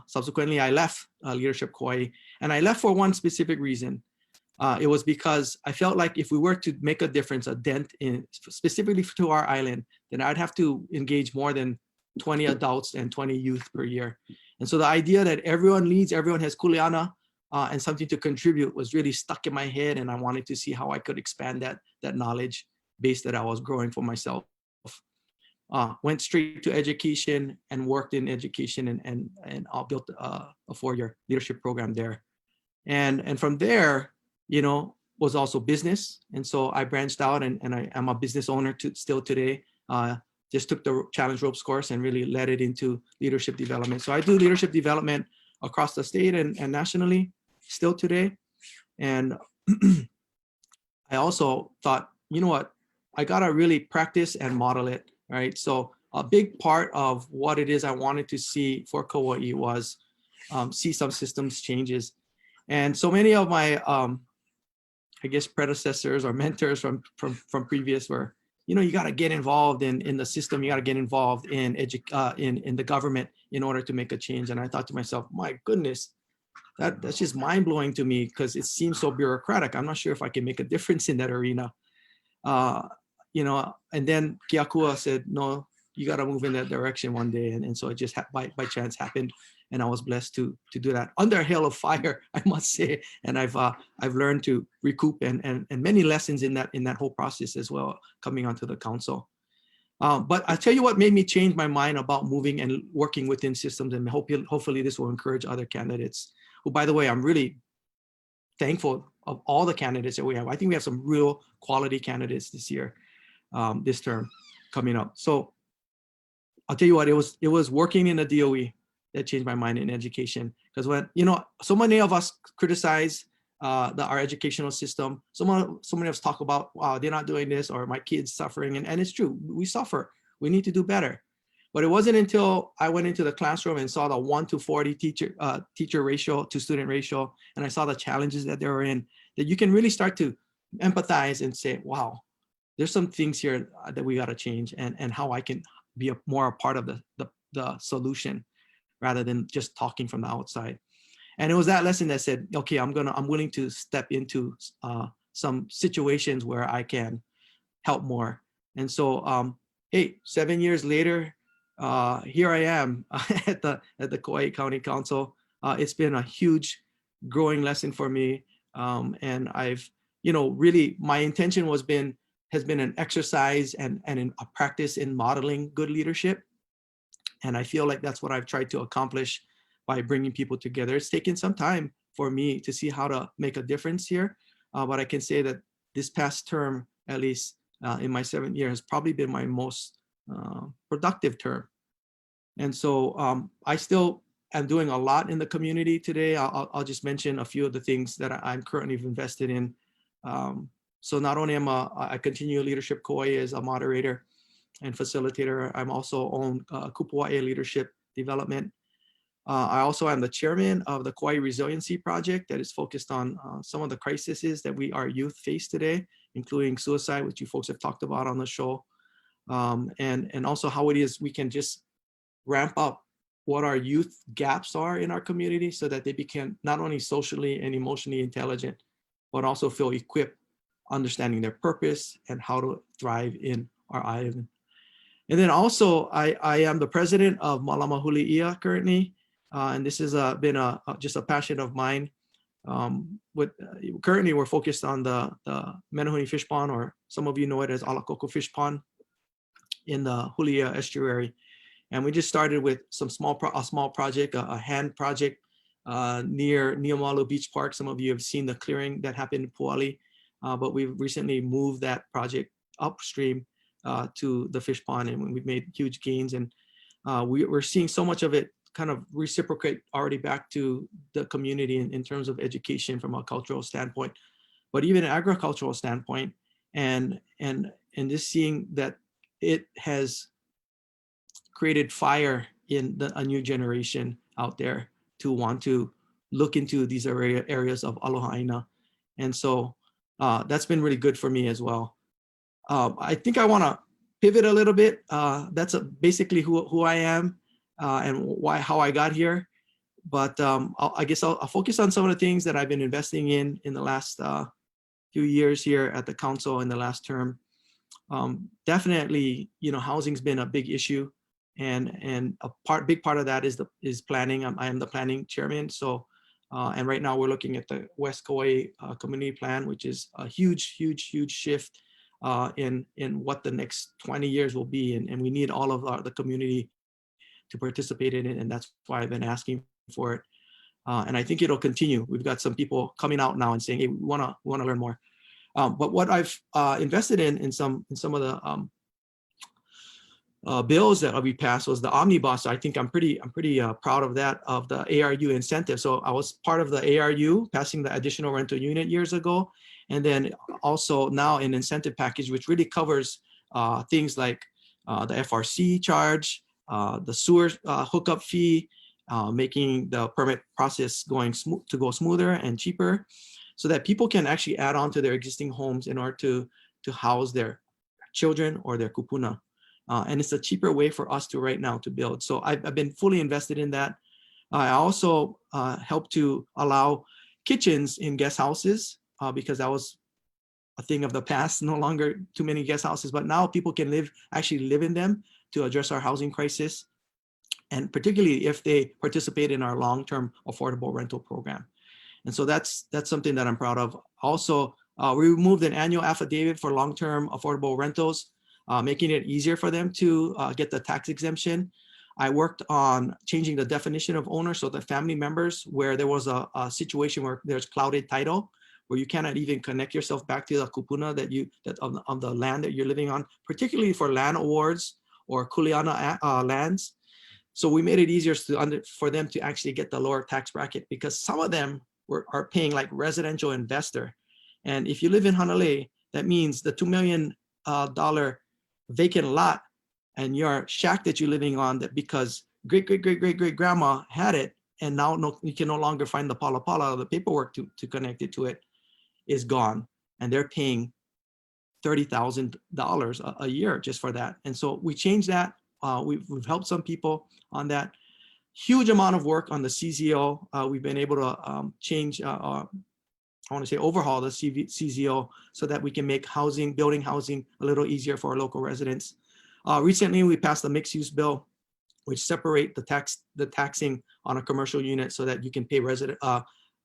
Speaker 4: Subsequently, I left Leadership Kauai, and I left for one specific reason. It was because I felt like if we were to make a difference, a dent in specifically to our island, then I'd have to engage more than 20 adults and 20 youth per year. And so the idea that everyone leads, everyone has kuleana and something to contribute was really stuck in my head, and I wanted to see how I could expand that knowledge base that I was growing for myself. Went straight to education and worked in education, and built a 4-year leadership program there. And from there, was also business. And so I branched out, and I am a business owner still today. just took the challenge ropes course and really led it into leadership development. So I do leadership development across the state and nationally still today. And I also thought, you know what, I gotta really practice and model it, right? So a big part of what it is I wanted to see for Kauai was see some systems changes. And so many of my, I guess, predecessors or mentors from previous were, you know, you got to get involved in the system. You got to get involved in the government in order to make a change. And I thought to myself, my goodness, that's just mind blowing to me because it seems so bureaucratic. I'm not sure if I can make a difference in that arena. You know, and then Kiakua said, no, you got to move in that direction one day. And so it just by chance happened. And I was blessed to do that under a hail of fire, I must say. And I've learned to recoup and many lessons in that whole process as well, coming onto the council. But I'll tell you what made me change my mind about moving and working within systems, and hopefully this will encourage other candidates, who, by the way, I'm really thankful of all the candidates that we have. I think we have some real quality candidates this year, this term coming up. So I'll tell you what, it was working in the DOE that changed my mind in education. Because when, you know, so many of us criticize our educational system. So many of us talk about, wow, they're not doing this, or my kid's suffering. And it's true, we suffer. We need to do better. But it wasn't until I went into the classroom and saw the 1:40 teacher ratio to student ratio, and I saw the challenges that they were in, that you can really start to empathize and say, wow, there's some things here that we got to change, and how I can be more a part of the solution rather than just talking from the outside. And it was that lesson that said, okay, I'm willing to step into some situations where I can help more. And so, hey, 7 years later, here I am at the Kauai County Council. It's been a huge growing lesson for me. And I've, you know, really my intention has been an exercise and a practice in modeling good leadership. And I feel like that's what I've tried to accomplish by bringing people together. It's taken some time for me to see how to make a difference here. But I can say that this past term, at least in my 7th year, has probably been my most productive term. And so I still am doing a lot in the community today. I'll just mention a few of the things that I'm currently invested in. So not only am I continue Leadership Kauai as a moderator and facilitator, I'm also on Kipukai Leadership Development. I also am the chairman of the Kauai Resiliency Project that is focused on some of the crises that our youth face today, including suicide, which you folks have talked about on the show, and also how it is we can just ramp up what our youth gaps are in our community so that they become not only socially and emotionally intelligent, but also feel equipped, understanding their purpose and how to thrive in our island. And then also, I am the president of Malama Huli'ia currently, and this has been just a passion of mine. Currently, we're focused on the Menehune Fish Pond, or some of you know it as Alakoko Fish Pond, in the Huli'ia estuary. And we just started with a small project, a hand project near Niamalu Beach Park. Some of you have seen the clearing that happened in Puali, but we've recently moved that project upstream to the fish pond, and we've made huge gains. And we're seeing so much of it kind of reciprocate already back to the community in terms of education from a cultural standpoint, but even an agricultural standpoint, and just seeing that it has created fire in a new generation out there to want to look into these areas of aloha aina. And so that's been really good for me as well. I think I want to pivot a little bit. That's basically who I am and how I got here. But I guess I'll focus on some of the things that I've been investing in the last few years here at the council in the last term. Definitely, you know, housing's been a big issue, and big part of that is planning. I am the planning chairman. So, and right now we're looking at the West Kauai Community Plan, which is a huge shift in what the next 20 years will be, and we need all of the community to participate in it, and that's why I've been asking for it. And I think it'll continue. We've got some people coming out now and saying, hey, we want to learn more. But what I've invested in some of the bills that we passed was the omnibus. I think I'm pretty proud of that, of the ARU incentive. So I was part of the ARU passing the additional rental unit years ago, and then also now an incentive package which really covers things like the FRC charge, the sewer hookup fee, making the permit process go smoother and cheaper, so that people can actually add on to their existing homes in order to house their children or their kupuna. And it's a cheaper way for us to right now to build. So I've been fully invested in that. I also help to allow kitchens in guest houses because that was a thing of the past, no longer too many guest houses, but now people can actually live in them to address our housing crisis. And particularly if they participate in our long-term affordable rental program. And so that's something that I'm proud of. Also, we removed an annual affidavit for long-term affordable rentals, making it easier for them to get the tax exemption. I worked on changing the definition of owner so that family members, where there was a situation where there's clouded title, where you cannot even connect yourself back to the kupuna of the land that you're living on, particularly for land awards or kuleana lands. So we made it easier for them to actually get the lower tax bracket, because some of them are paying like residential investor. And if you live in Hanalei, that means the $2 million vacant lot and your shack that you're living on, that because great grandma had it, and now you can no longer find the pala, the paperwork to connect it to it is gone. And they're paying $30,000 a year just for that. And so we changed that. We've helped some people on that. Huge amount of work on the CZO. We've been able to change, overhaul the CZO so that we can make building housing a little easier for our local residents. Recently, we passed a mixed-use bill, which separate the taxing on a commercial unit so that you can pay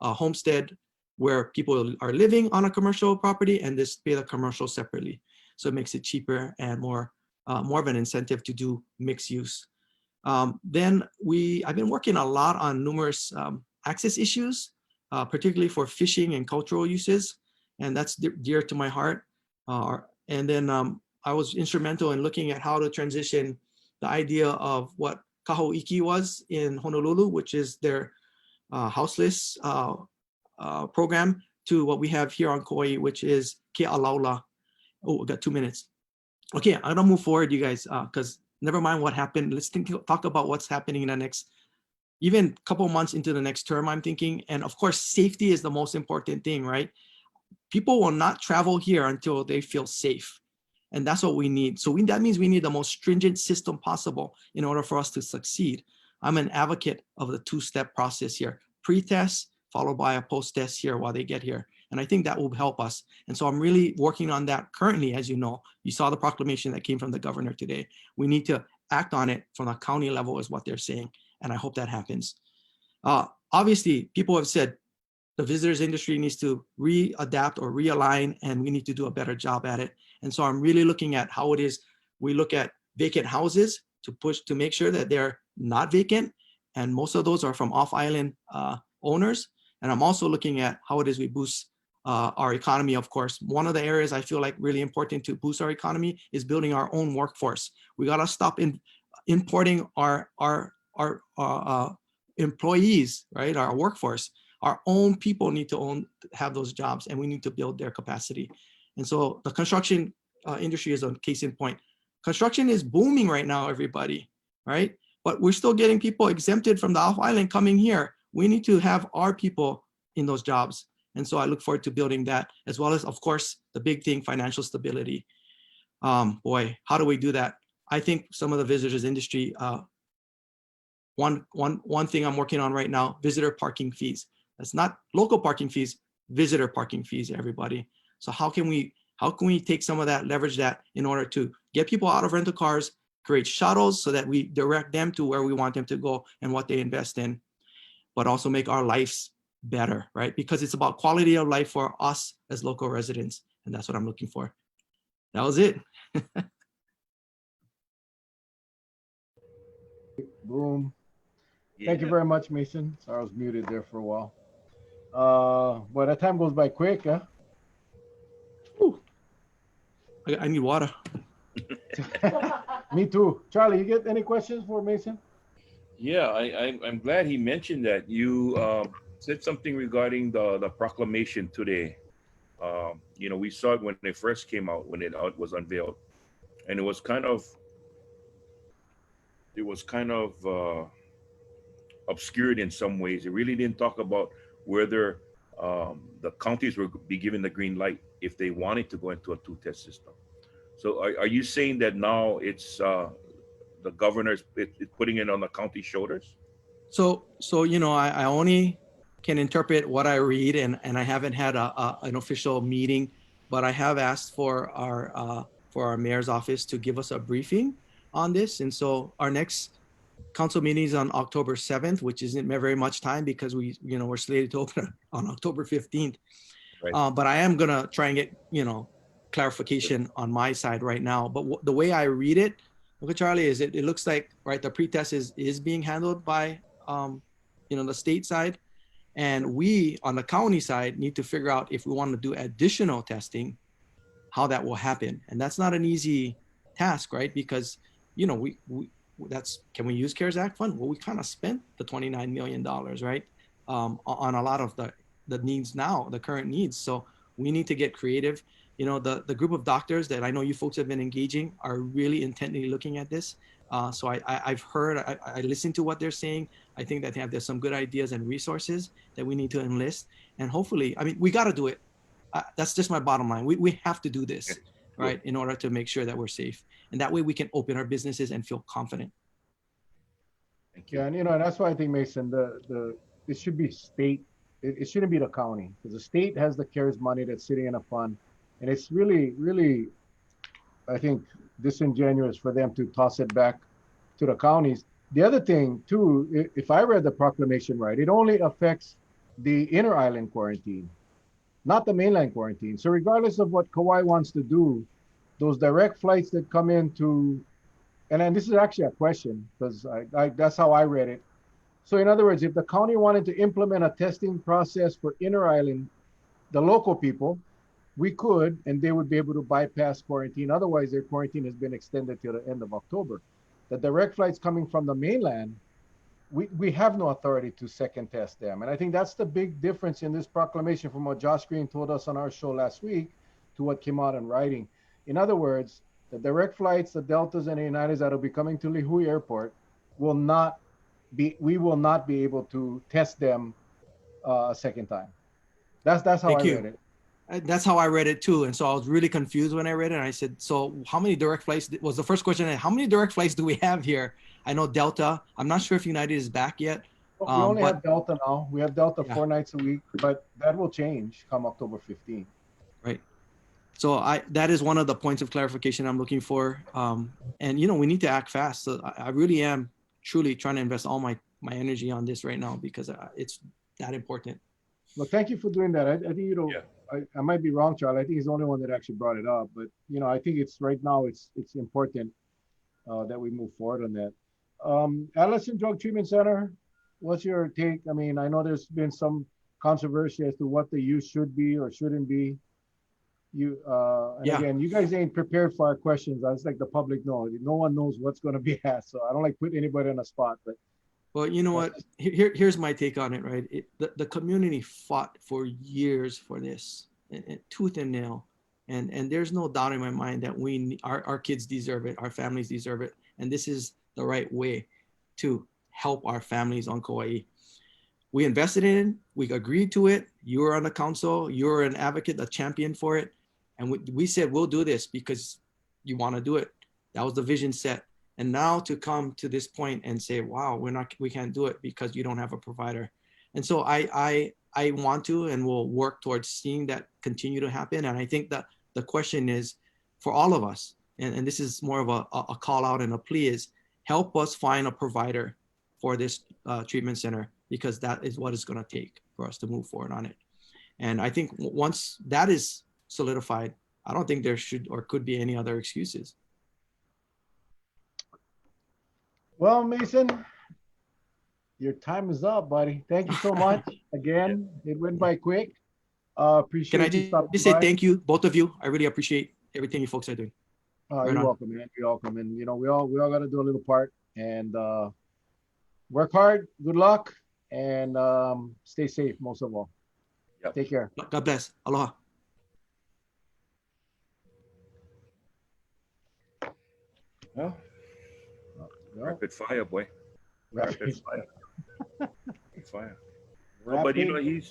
Speaker 4: homestead where people are living on a commercial property and just pay the commercial separately. So it makes it cheaper and more of an incentive to do mixed use. Then I've been working a lot on numerous access issues, particularly for fishing and cultural uses, and that's dear to my heart. And then I was instrumental in looking at how to transition the idea of what Kaho'iki was in Honolulu, which is their houseless program, to what we have here on Kauai, which is Ke'alaula. Oh, we got 2 minutes. Okay, I'm gonna move forward, you guys, because never mind what happened. Let's talk about what's happening in the next, even couple months into the next term, I'm thinking. And of course, safety is the most important thing, right? People will not travel here until they feel safe. And that's what we need. So that means we need the most stringent system possible in order for us to succeed. I'm an advocate of the two-step process here. Pre-test, followed by a post-test here while they get here. And I think that will help us. And so I'm really working on that currently. As you know, you saw the proclamation that came from the governor today. We need to act on it from the county level is what they're saying. And I hope that happens. Obviously, people have said the visitors industry needs to readapt or realign, and we need to do a better job at it. And so I'm really looking at how it is we look at vacant houses to make sure that they're not vacant. And most of those are from off-island owners. And I'm also looking at how it is we boost our economy, of course. One of the areas I feel like really important to boost our economy is building our own workforce. We gotta stop importing our employees, right? Our workforce. Our own people need to have those jobs, and we need to build their capacity. And so the construction industry is a case in point. Construction is booming right now, everybody, right? But we're still getting people exempted from the off-island coming here. We need to have our people in those jobs. And so I look forward to building that, as well as, of course, the big thing, financial stability. Boy, how do we do that? I think some of the visitors industry, one thing I'm working on right now, visitor parking fees. That's not local parking fees, visitor parking fees, everybody. So how can we take some of that, leverage that in order to get people out of rental cars, create shuttles so that we direct them to where we want them to go and what they invest in, but also make our lives better, right? Because it's about quality of life for us as local residents. And that's what I'm looking for. That was it.
Speaker 2: Boom.
Speaker 1: Yeah.
Speaker 2: Thank you very much, Mason. Sorry, I was muted there for a while. But that time goes by quick, huh?
Speaker 4: I need water.
Speaker 2: Me too. Charlie, you get any questions for Mason?
Speaker 1: Yeah, I'm glad he mentioned that. You said something regarding the proclamation today. We saw it when it first came out, when it was unveiled, and it was kind of obscured in some ways. It really didn't talk about whether the counties would be given the green light if they wanted to go into a two-test system. So are you saying that now it's the governor's putting it on the county shoulders?
Speaker 4: So I only can interpret what I read, and I haven't had an official meeting, but I have asked for our mayor's office to give us a briefing on this. And so our next council meeting is on October 7th, which isn't very much time because we're slated to open on October 15th.
Speaker 1: Right.
Speaker 4: But I am gonna try and get clarification on my side right now. But the way I read it, okay, Charlie, is it looks like, right, the pretest is being handled by the state side, and we on the county side need to figure out if we want to do additional testing, how that will happen. And that's not an easy task, right? Because we can we use CARES Act fund? Well, we kind of spent the $29 million, right, on a lot of the needs now, the current needs. So we need to get creative. The group of doctors that I know you folks have been engaging are really intently looking at this. So I've heard, I listened to what they're saying. I think that there's some good ideas and resources that we need to enlist. And hopefully, I mean, we got to do it. That's just my bottom line. We have to do this, right, in order to make sure that we're safe. And that way we can open our businesses and feel confident.
Speaker 2: Thank you. Yeah, and that's why I think, Mason, it should be state. It shouldn't be the county, because the state has the CARES money that's sitting in a fund. And it's really, really, I think, disingenuous for them to toss it back to the counties. The other thing, too, if I read the proclamation right, it only affects the inner island quarantine, not the mainland quarantine. So regardless of what Kauai wants to do, those direct flights that come into, and then this is actually a question, because that's how I read it. So in other words, if the county wanted to implement a testing process for inner island, the local people, we could, and they would be able to bypass quarantine. Otherwise, their quarantine has been extended till the end of October. The direct flights coming from the mainland, we have no authority to second test them. And I think that's the big difference in this proclamation from what Josh Green told us on our show last week to what came out in writing. In other words, the direct flights, the Deltas and the Uniteds that will be coming to Lihue Airport we will not be able to test them a second time. That's how I read it.
Speaker 4: That's how I read it too. And so I was really confused when I read it. And I said, so how many direct flights was the first question? How many direct flights do we have here? I know Delta. I'm not sure if United is back yet.
Speaker 2: We only have Delta now. We have Delta 4 nights a week, but that will change come October 15th.
Speaker 4: Right. So that is one of the points of clarification I'm looking for. And, we need to act fast. So I really am truly trying to invest all my energy on this right now because it's that important.
Speaker 2: Well, thank you for doing that. I think, I might be wrong, Charlie. I think he's the only one that actually brought it up. But, I think it's right now it's important that we move forward on that. Allison Drug Treatment Center, what's your take? I mean, I know there's been some controversy as to what the use should be or shouldn't be. Again, you guys ain't prepared for our questions. That's like the public knows. No one knows what's going to be asked. So I don't like putting anybody on the spot. But
Speaker 4: well, you know what? Here's my take on it, right? The community fought for years for this, and tooth and nail. And there's no doubt in my mind that our kids deserve it, our families deserve it. And this is the right way to help our families on Kauai. We invested in it. We agreed to it. You were on the council. You were an advocate, a champion for it. And we said, we'll do this because you want to do it. That was the vision set. And now to come to this point and say, wow, we can't do it because you don't have a provider. And so I want to and will work towards seeing that continue to happen. And I think that the question is for all of us, and this is more of a call out and a plea, is help us find a provider for this treatment center, because that is what it's going to take for us to move forward on it. And I think once that is solidified, I don't think there should or could be any other excuses.
Speaker 2: Well, Mason, your time is up, buddy. Thank you so much. Again, it went by quick. Appreciate
Speaker 4: Can I just say thank you, both of you. I really appreciate everything you folks are doing. Right
Speaker 2: You're
Speaker 4: on.
Speaker 2: welcome, man. You're welcome. And we all got to do a little part and work hard. Good luck and stay safe most of all.
Speaker 1: Yep.
Speaker 2: Take care.
Speaker 4: God bless. Aloha.
Speaker 1: Well,
Speaker 2: Well,
Speaker 1: rapid fire, boy. Rapid
Speaker 2: rapid,
Speaker 1: fire. Rapid fire. No, but
Speaker 2: rapid.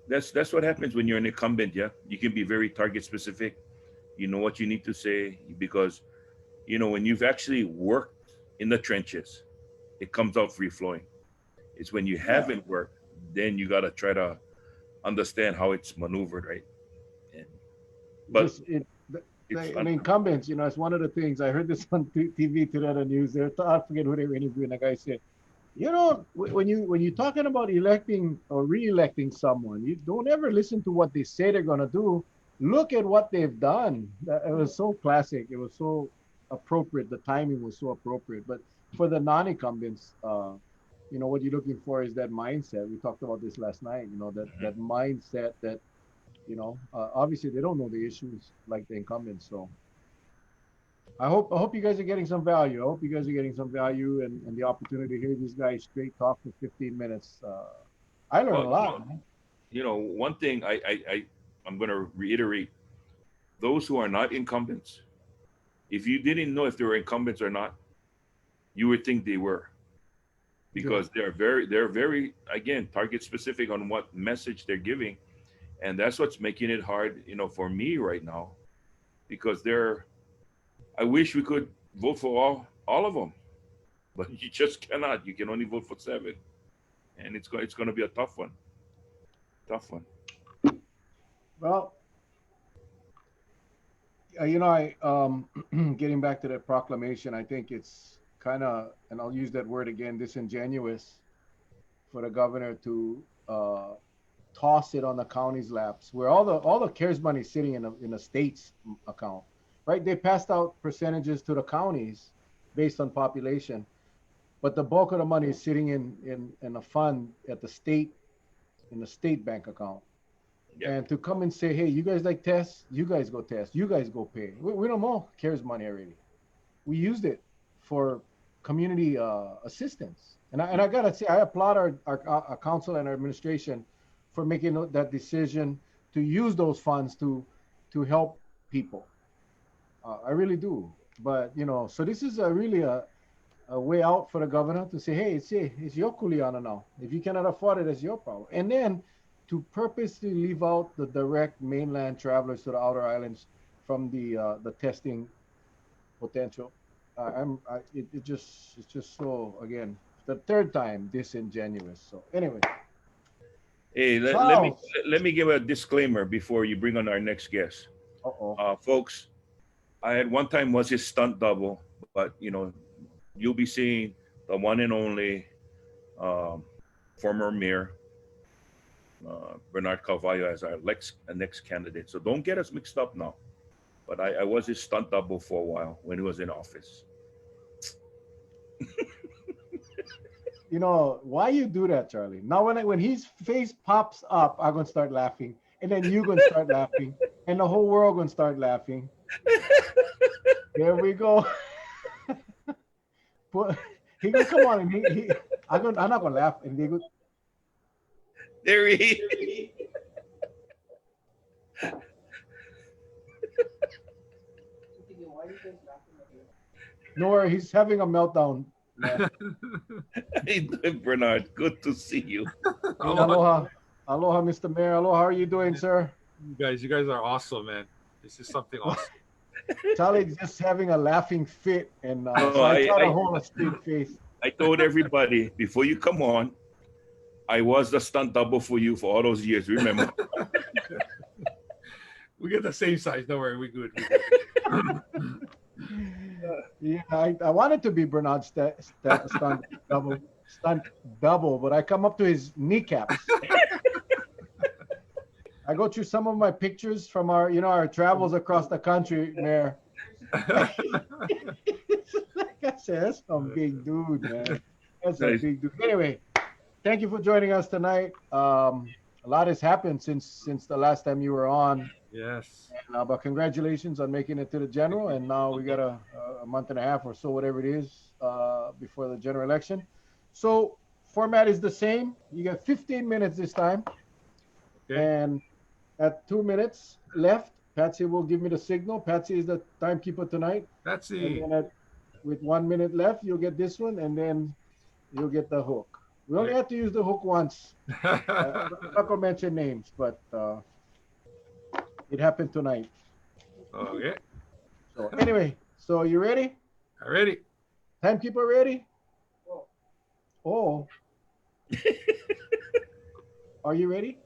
Speaker 1: that's what happens when you're an incumbent. Yeah, you can be very target specific. You know what you need to say because when you've actually worked in the trenches, it comes out free flowing. It's when you
Speaker 2: Yeah.
Speaker 1: haven't worked, then you gotta try to understand how it's maneuvered, right? And but
Speaker 2: Just it.
Speaker 1: it's
Speaker 2: And
Speaker 1: fun.
Speaker 2: incumbents, it's one of the things I heard this on TV today on the news. I forget who they were interviewing. The guy said, when you're talking about electing or re-electing someone, you don't ever listen to what they say they're gonna do. Look at what they've done. It was so classic. It was so appropriate. The timing was so appropriate. But for the non-incumbents, what you're looking for is that mindset. We talked about this last night. That mindset that obviously they don't know the issues like the incumbents. So I hope you guys are getting some value. I hope you guys are getting some value and the opportunity to hear these guys straight talk for 15 minutes. I learned
Speaker 1: Well,
Speaker 2: a lot, man.
Speaker 1: one thing I'm going to reiterate: those who are not incumbents, if you didn't know if they were incumbents or not, you would think they were
Speaker 2: Good.
Speaker 1: because they're very again target specific on what message they're giving, and that's what's making it hard, for me right now because they're. I wish we could vote for all of them, but you just cannot. You can only vote for seven, and it's going to be a tough one. Tough one.
Speaker 2: Well, I getting back to that proclamation, I think it's kind of, and I'll use that word again, disingenuous for the governor to toss it on the county's laps, where all the CARES money is sitting in a state's account, right? They passed out percentages to the counties based on population, but the bulk of the money is sitting in a fund at the state in the state bank account.
Speaker 1: Yeah.
Speaker 2: And to come and say, hey, you guys like tests, you guys go test, you guys go pay. We don't know CARES money already. We used it for community assistance. And I gotta say, I applaud our council and our administration for making that decision to use those funds to help people. I really do. But so this is really a way out for the governor to say, hey, it's your kuleana now. If you cannot afford it, it's your problem. And then to purposely leave out the direct mainland travelers to the outer islands from the testing potential. It's just so, again, the third time disingenuous. So anyway,
Speaker 1: Hey,
Speaker 2: Charles.
Speaker 1: let me give a disclaimer before you bring on our next guest,
Speaker 2: Uh-oh.
Speaker 1: folks. I had one time was his stunt double, but you'll be seeing the one and only um, former mayor Bernard Carvalho as our next candidate. So don't get us mixed up now. But I was his stunt double for a while when he was in office.
Speaker 2: Why you do that, Charlie? Now when his face pops up, I'm gonna start laughing, and then you gonna start laughing, and the whole world gonna start laughing. There we go. But he gonna come on, and I'm not gonna laugh, and they go.
Speaker 1: There he.
Speaker 2: No, he's having a meltdown. Yeah.
Speaker 1: Hey, Bernard, good to see you.
Speaker 2: Aloha, aloha, Mr. Mayor. Aloha, how are you doing, sir?
Speaker 5: You guys are awesome, man. This is something awesome.
Speaker 2: Charlie's just having a laughing fit, and
Speaker 1: No,
Speaker 2: so I try to hold a straight face.
Speaker 1: I told everybody before you come on, I was the stunt double for you for all those years. Remember?
Speaker 5: We get the same size. Don't worry, we good.
Speaker 2: Yeah, I wanted to be Bernard stunt double, but I come up to his kneecaps. I go through some of my pictures from our travels across the country, Mayor. Like I said, that's some big dude, man. That's a
Speaker 1: Nice.
Speaker 2: big dude. Anyway, thank you for joining us tonight. A lot has happened since the last time you were on.
Speaker 5: Yes.
Speaker 2: But congratulations on making it to the general. And now we got a month and a half or so, whatever it is, before the general election. So format is the same. You got 15 minutes this time.
Speaker 5: Okay.
Speaker 2: And at 2 minutes left, Patsy will give me the signal. Patsy is the timekeeper tonight.
Speaker 5: Let's
Speaker 2: And
Speaker 5: see.
Speaker 2: then with 1 minute left, you'll get this one, and then you'll get the hook. We only
Speaker 5: Okay.
Speaker 2: have to use the hook once. I'm not gonna mention names, but it happened tonight.
Speaker 5: Okay.
Speaker 2: So anyway, so you ready?
Speaker 5: Already.
Speaker 2: Timekeeper ready? Oh, are you ready?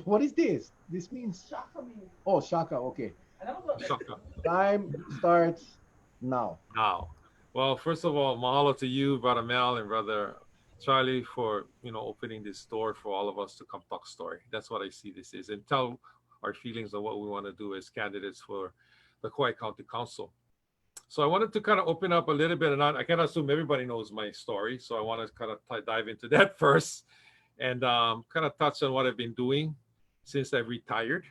Speaker 2: What is this? This means oh Shaka. Okay,
Speaker 5: Shaka.
Speaker 2: time starts now.
Speaker 5: Now. Well, first of all, mahalo to you, Brother Mel and Brother Charlie, for opening this door for all of us to come talk story. That's what I see this is, and tell our feelings on what we want to do as candidates for the Kauai County Council. So I wanted to kind of open up a little bit, and I can't assume everybody knows my story, so I want to kind of dive into that first, and kind of touch on what I've been doing since I've retired.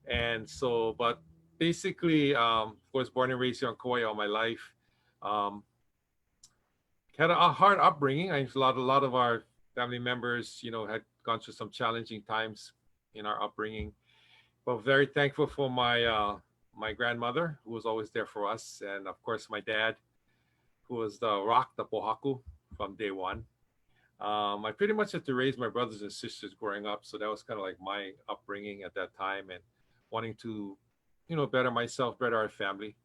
Speaker 5: And so, but basically, of course, born and raised here on Kauai all my life. Um, had a hard upbringing. A lot of our family members, had gone through some challenging times in our upbringing. But very thankful for my grandmother, who was always there for us, and of course my dad, who was the rock, the pohaku, from day one. I pretty much had to raise my brothers and sisters growing up, so that was kind of like my upbringing at that time, and wanting to, better myself, better our family.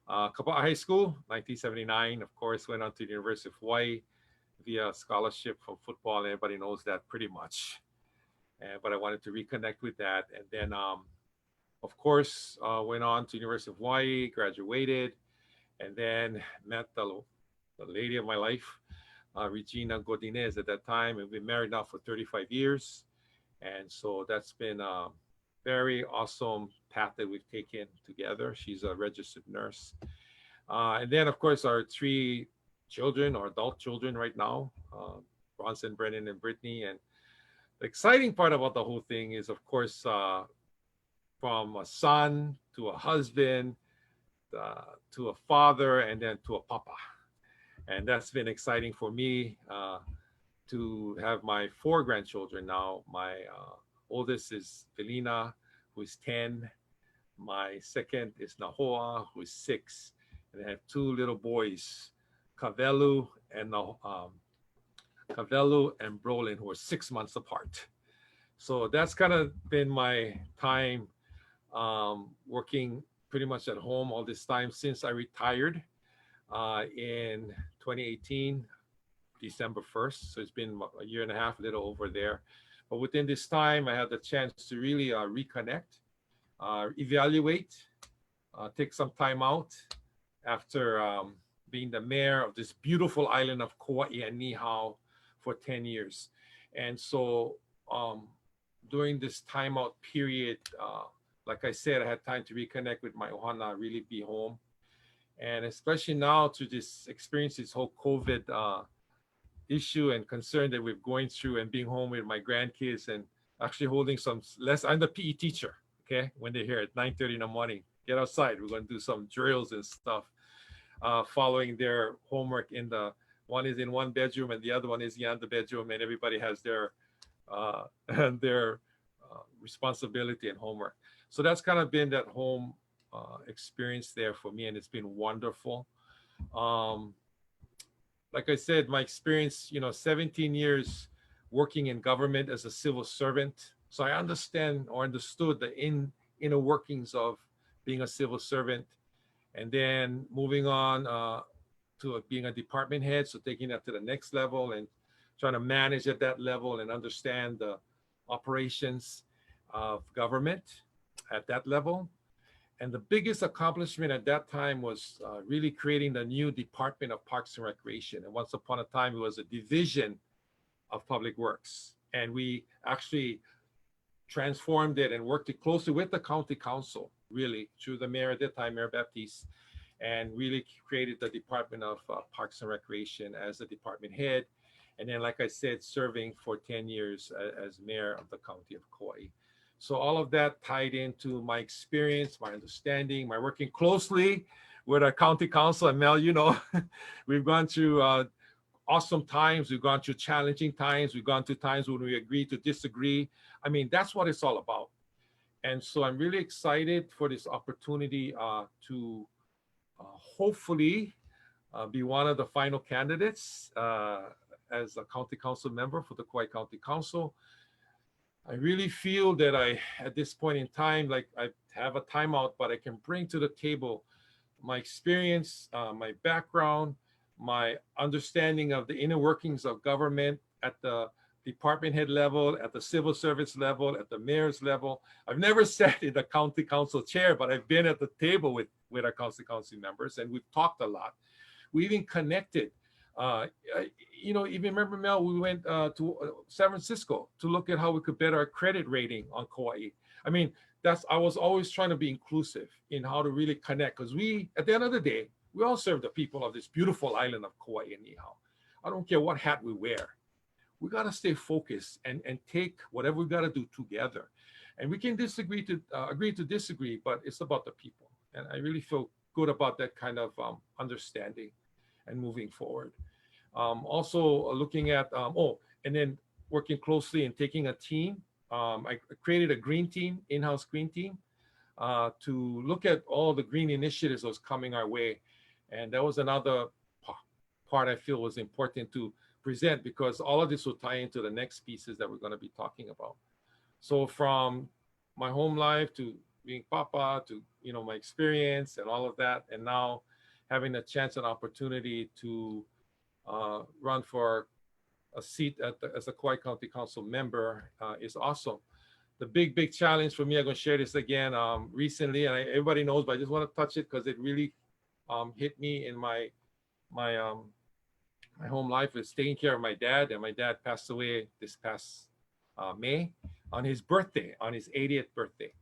Speaker 5: Kapaa High School, 1979, of course, went on to the University of Hawaii via scholarship from football. And everybody knows that pretty much. But I wanted to reconnect with that. And then, of course, went on to University of Hawaii, graduated, and then met the lady of my life, Regina Godinez at that time. And we've been married now for 35 years. And so that's been a very awesome path that we've taken together. She's a registered nurse. And then, of course, our three children, our adult children right now, Bronson, Brennan, and Brittany. And the exciting part about the whole thing is, of course, from a son to a husband, to a father, and then to a papa. And that's been exciting for me to have my four grandchildren now. My oldest is Felina, who is 10. My second is Nahoa, who is 6. And I have two little boys, Carvalho and Brolin, who are 6 months apart. So that's kind of been my time working pretty much at home all this time since I retired in 2018, December 1st. So it's been a year and a half, a little over there. But within this time, I had the chance to really reconnect, evaluate, take some time out after being the mayor of this beautiful island of Kauai and Niihau for 10 years. And so during this timeout period, like I said, I had time to reconnect with my ohana, really be home. And especially now to this experience, this whole COVID issue and concern that we're going through, and being home with my grandkids and actually holding some less. I'm the PE teacher, okay? When they're here at 9:30 in the morning, get outside. We're going to do some drills and stuff, following their homework one is in one bedroom and the other one is in the other bedroom, and everybody has their responsibility and homework. So that's kind of been that home experience there for me, and it's been wonderful. Like I said, my experience, 17 years working in government as a civil servant. So I understood the inner workings of being a civil servant, and then moving on to being a department head. So taking that to the next level and trying to manage at that level and understand the operations of government at that level. And the biggest accomplishment at that time was really creating the new Department of Parks and Recreation. And once upon a time, it was a division of Public Works. And we actually transformed it and worked it closely with the county council, really, through the mayor at that time, Mayor Baptiste, and really created the Department of Parks and Recreation as the department head. And then, like I said, serving for 10 years as mayor of the county of Kauai. So all of that tied into my experience, my understanding, my working closely with our county council. And Mel, you know, we've gone through awesome times. We've gone through challenging times. We've gone through times when we agree to disagree. I mean, that's what it's all about. And so I'm really excited for this opportunity to hopefully be one of the final candidates as a county council member for the Kauai County Council. I really feel that at this point in time, like I have a timeout, but I can bring to the table my experience, my background, my understanding of the inner workings of government at the department head level, at the civil service level, at the mayor's level. I've never sat in the county council chair, but I've been at the table with our county council members, and we've talked a lot. We even connected. You know, even remember, Mel, we went to San Francisco to look at how we could better our credit rating on Kauai. I mean, I was always trying to be inclusive in how to really connect, because we, at the end of the day, we all serve the people of this beautiful island of Kauai and Niihau. I don't care what hat we wear. We got to stay focused and take whatever we got to do together. And we can agree to disagree, but it's about the people. And I really feel good about that kind of understanding and moving forward. Also looking at, and then working closely and taking a team. I created a green team, in-house green team, to look at all the green initiatives that was coming our way. And that was another part I feel was important to present, because all of this will tie into the next pieces that we're going to be talking about. So from my home life to being Papa to, you know, my experience and all of that, and now having a chance and opportunity to run for a seat as a Kauai County Council member is awesome. The big challenge for me, I'm going to share this again recently, and everybody knows, but I just want to touch it because it really hit me in my home life, is taking care of my dad. And my dad passed away this past May on his birthday, on his 80th birthday.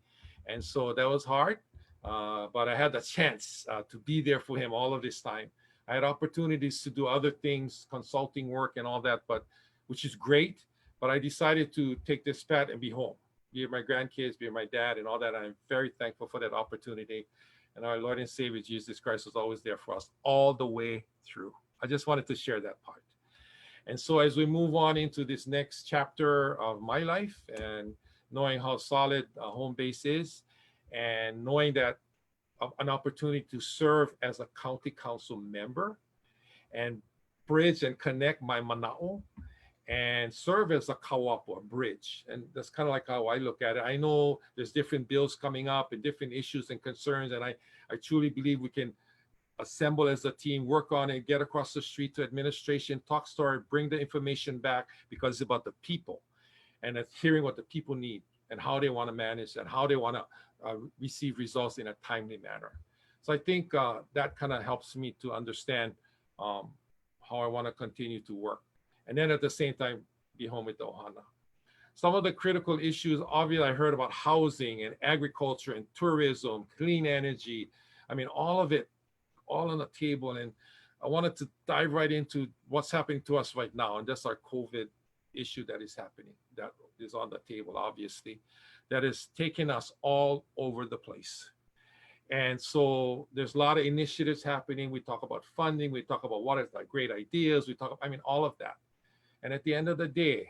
Speaker 5: And so that was hard, but I had the chance to be there for him all of this time. I had opportunities to do other things, consulting work and all that, but which is great. But I decided to take this path and be home, be with my grandkids, be with my dad and all that. I'm very thankful for that opportunity. And our Lord and Savior, Jesus Christ, was always there for us all the way through. I just wanted to share that part. And so as we move on into this next chapter of my life, and knowing how solid home base is, and knowing that an opportunity to serve as a county council member and bridge and connect my mana'o and serve as a kawapo, a bridge. And that's kind of like how I look at it. I know there's different bills coming up and different issues and concerns, and I truly believe we can assemble as a team, work on it, get across the street to administration, talk story, bring the information back, because it's about the people, and it's hearing what the people need and how they want to manage and how they want to receive results in a timely manner. So I think that kind of helps me to understand how I want to continue to work. And then at the same time, be home with the ohana. Some of the critical issues, obviously, I heard about housing and agriculture and tourism, clean energy. I mean, all of it, all on the table. And I wanted to dive right into what's happening to us right now. And that's our COVID issue that is happening, that is on the table, obviously, that is taking us all over the place. And so there's a lot of initiatives happening. We talk about funding, we talk about what is the great ideas, we talk, I mean, all of that. And at the end of the day,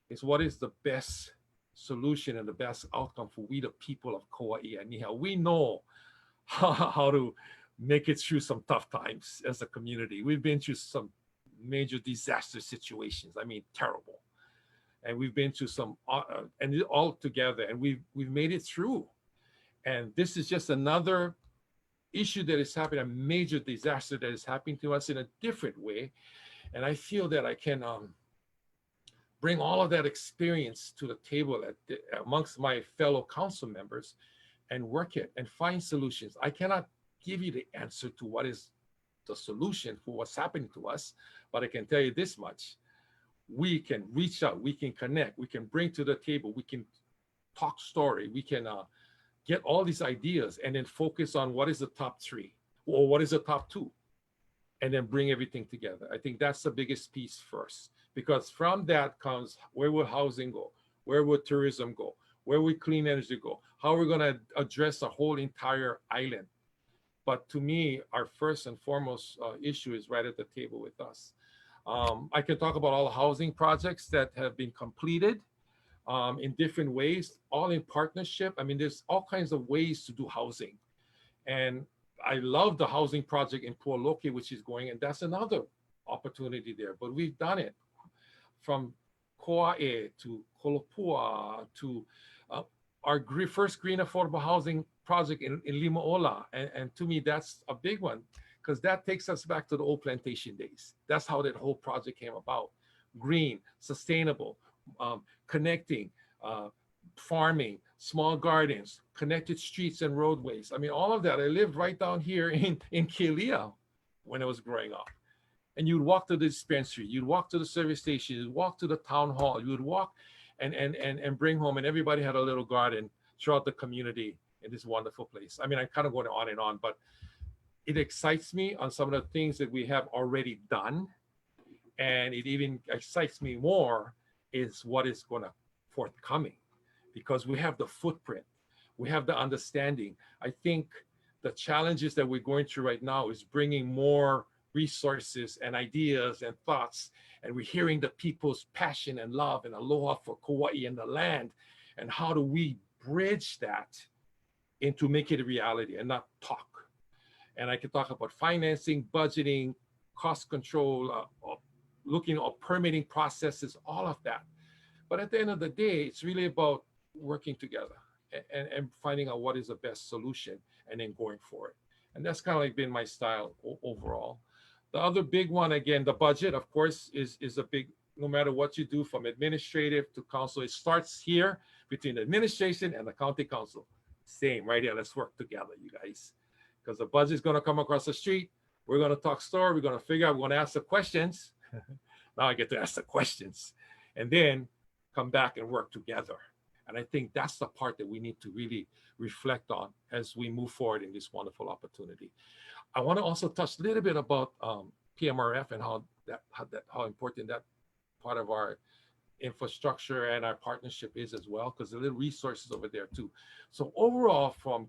Speaker 5: is what is the best solution and the best outcome for we, the people of Kauai and Niihau. We know how to make it through some tough times as a community. We've been through some major disaster situations. I mean, terrible. And we've been through some, and all together, and we've made it through. And this is just another issue that is happening, a major disaster that is happening to us in a different way. And I feel that I can bring all of that experience to the table amongst my fellow council members and work it and find solutions. I cannot give you the answer to what is the solution for what's happening to us, but I can tell you this much. We can reach out, we can connect, we can bring to the table, we can talk story, we can get all these ideas and then focus on what is the top 3 or what is the top 2, and then bring everything together. I think that's the biggest piece first, because from that comes, where will housing go? Where will tourism go? where we clean energy go, how we're going to address the whole entire island. But to me, our first and foremost issue is right at the table with us. I can talk about all the housing projects that have been completed in different ways, all in partnership. I mean, there's all kinds of ways to do housing. And I love the housing project in Puoloke, which is going, and that's another opportunity there. But we've done it from Koa'e to Kolopua to our first green affordable housing project in Limaola. And to me, that's a big one because that takes us back to the old plantation days. That's how that whole project came about. Green, sustainable, connecting, farming, small gardens, connected streets and roadways. I mean, all of that. I lived right down here in Kelia when I was growing up. And you'd walk to the dispensary, you'd walk to the service station, you'd walk to the town hall, you would walk and bring home, and everybody had a little garden throughout the community in this wonderful place. I mean, I'm kind of going on and on, but it excites me on some of the things that we have already done. And it even excites me more is what is going to forthcoming, because we have the footprint, we have the understanding. I think the challenges that we're going through right now is bringing more resources and ideas and thoughts, and we're hearing the people's passion and love and aloha for Kauai and the land, and how do we bridge that into make it a reality and not talk. And I can talk about financing, budgeting, cost control, looking at permitting processes, all of that. But at the end of the day, it's really about working together and finding out what is the best solution and then going for it. And that's kind of like been my style overall. The other big one, again, the budget, of course, is a big, no matter what you do from administrative to council, it starts here between the administration and the county council. Same, right here. Let's work together, you guys. Because the budget is going to come across the street. We're going to talk story. We're going to figure out, we're going to ask the questions. Now I get to ask the questions and then come back and work together. And I think that's the part that we need to really reflect on as we move forward in this wonderful opportunity. I want to also touch a little bit about PMRF and how important that part of our infrastructure and our partnership is as well, because there are little resources over there too. So overall, from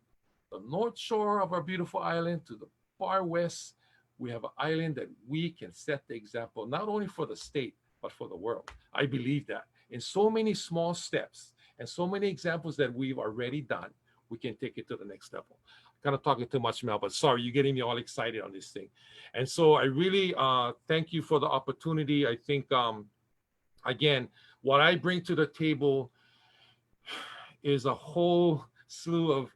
Speaker 5: the north shore of our beautiful island to the far west, we have an island that we can set the example, not only for the state, but for the world. I believe that in so many small steps and so many examples that we've already done, we can take it to the next level. Kind of talking too much, Mel, but sorry, you're getting me all excited on this thing. And so I really thank you for the opportunity. I think, again, what I bring to the table is a whole slew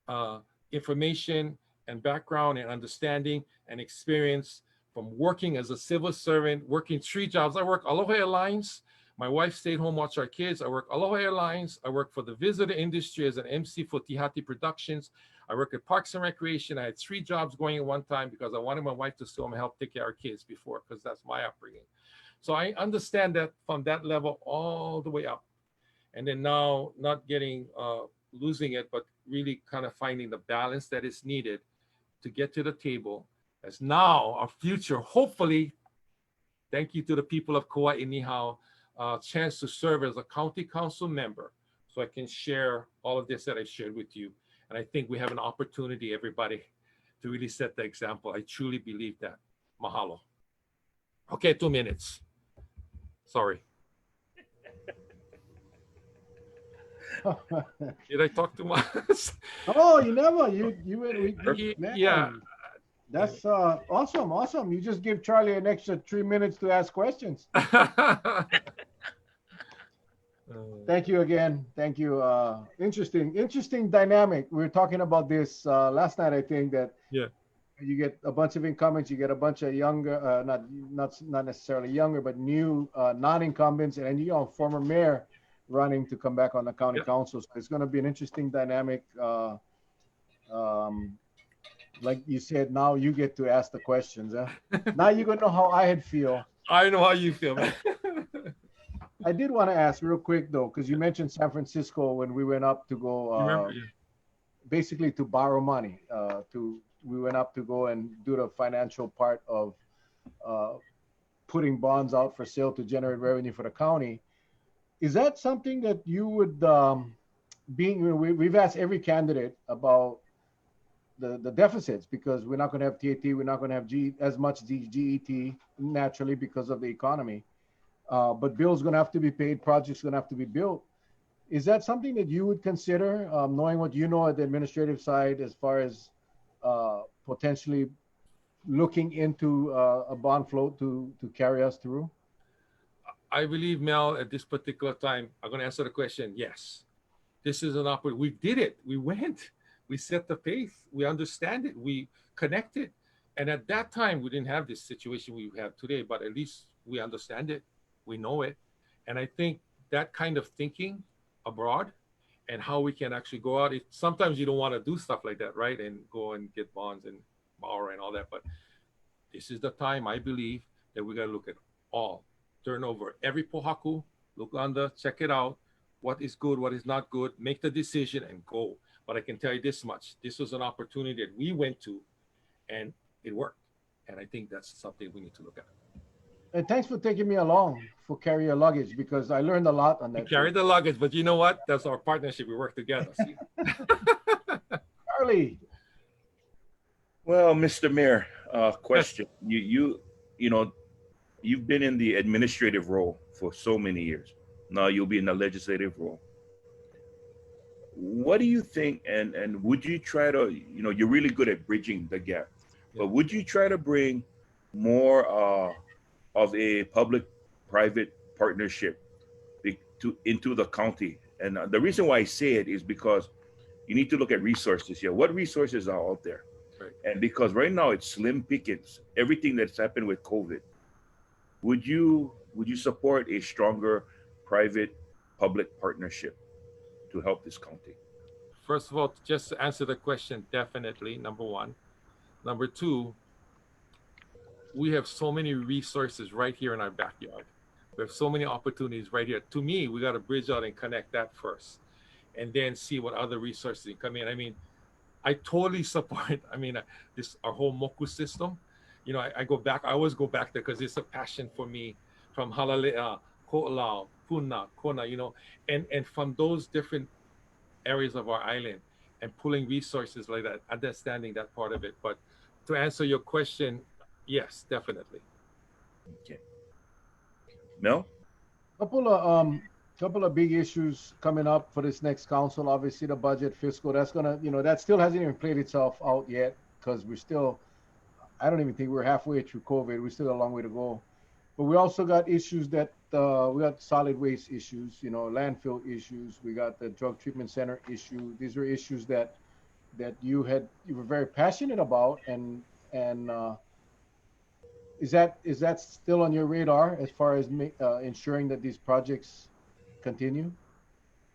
Speaker 5: of information and background and understanding and experience from working as a civil servant, working 3 jobs. I work Aloha Airlines. My wife stayed home, watched our kids. I work Aloha Airlines. I work for the visitor industry as an MC for Tihati Productions. I work at Parks and Recreation. I had 3 jobs going at one time because I wanted my wife to stay home and help take care of our kids before, because that's my upbringing. So I understand that from that level all the way up. And then now not getting, losing it, but really kind of finding the balance that is needed to get to the table as now our future, hopefully, thank you to the people of Kauai Nihau, chance to serve as a county council member so I can share all of this that I shared with you. And I think we have an opportunity, everybody, to really set the example. I truly believe that. Mahalo. Okay, 2 minutes. Sorry. Did I talk too much?
Speaker 2: Oh, you never. You man,
Speaker 5: Yeah.
Speaker 2: That's awesome. You just give Charlie an extra 3 minutes to ask questions. Thank you again. Thank you. Interesting dynamic. We were talking about this last night. I think that you get a bunch of incumbents, you get a bunch of younger, not necessarily younger, but new non-incumbents, and former mayor running to come back on the county council. So it's going to be an interesting dynamic. Like you said, now you get to ask the questions. Huh? Now you're going to know how I feel.
Speaker 5: I know how you feel, man.
Speaker 2: I did want to ask real quick though, because you mentioned San Francisco when we went up to go, basically to borrow money. We went up to go and do the financial part of putting bonds out for sale to generate revenue for the county. Is that something that you would we've asked every candidate about the deficits because we're not going to have TAT, we're not going to have as much GET naturally because of the economy. But bills going to have to be paid, projects going to have to be built. Is that something that you would consider, knowing what you know at the administrative side, as far as potentially looking into a bond float to carry us through?
Speaker 5: I believe, Mel, at this particular time, I'm going to answer the question. Yes, this is an opportunity. We did it. We went. We set the pace. We understand it. We connected. And at that time, we didn't have this situation we have today, but at least we understand it. We know it. And I think that kind of thinking abroad and how we can actually go out. Sometimes you don't want to do stuff like that, right? And go and get bonds and borrow and all that. But this is the time, I believe, that we got to look at all. Turn over every pohaku, look under, check it out. What is good, what is not good, make the decision and go. But I can tell you this much. This was an opportunity that we went to and it worked. And I think that's something we need to look at.
Speaker 2: And thanks for taking me along for carry your luggage because I learned a lot on that.
Speaker 5: We carried the luggage, but you know what? That's our partnership. We work together. See?
Speaker 2: Charlie.
Speaker 1: Well, Mr. Mayor, question. You know, you've been in the administrative role for so many years. Now you'll be in the legislative role. What do you think? And would you try to, you're really good at bridging the gap, but would you try to bring more of a public-private partnership into the county? And the reason why I say it is because you need to look at resources here. What resources are out there?
Speaker 5: Right.
Speaker 1: And because right now it's slim pickings, everything that's happened with COVID. Would you support a stronger private-public partnership to help this county?
Speaker 5: First of all, just to answer the question, definitely, number one. Number two, we have so many resources right here in our backyard. We have so many opportunities right here. To me, we got to bridge out and connect that first, and then see what other resources come in. I mean, I totally support. I mean, this our whole Moku system. I go back. I always go back there because it's a passion for me. From Halalea, Ko'olau, Puna, Kona, and from those different areas of our island, and pulling resources like that, understanding that part of it. But to answer your question, yes, definitely.
Speaker 1: Okay. Mel?
Speaker 2: Couple of big issues coming up for this next council. Obviously, the budget, fiscal. That's gonna, that still hasn't even played itself out yet because we're still. I don't even think we're halfway through COVID. We still got a long way to go. But we also got issues that we got solid waste issues, landfill issues. We got the drug treatment center issue. These are issues that you were very passionate about, and is that still on your radar as far as ensuring that these projects continue?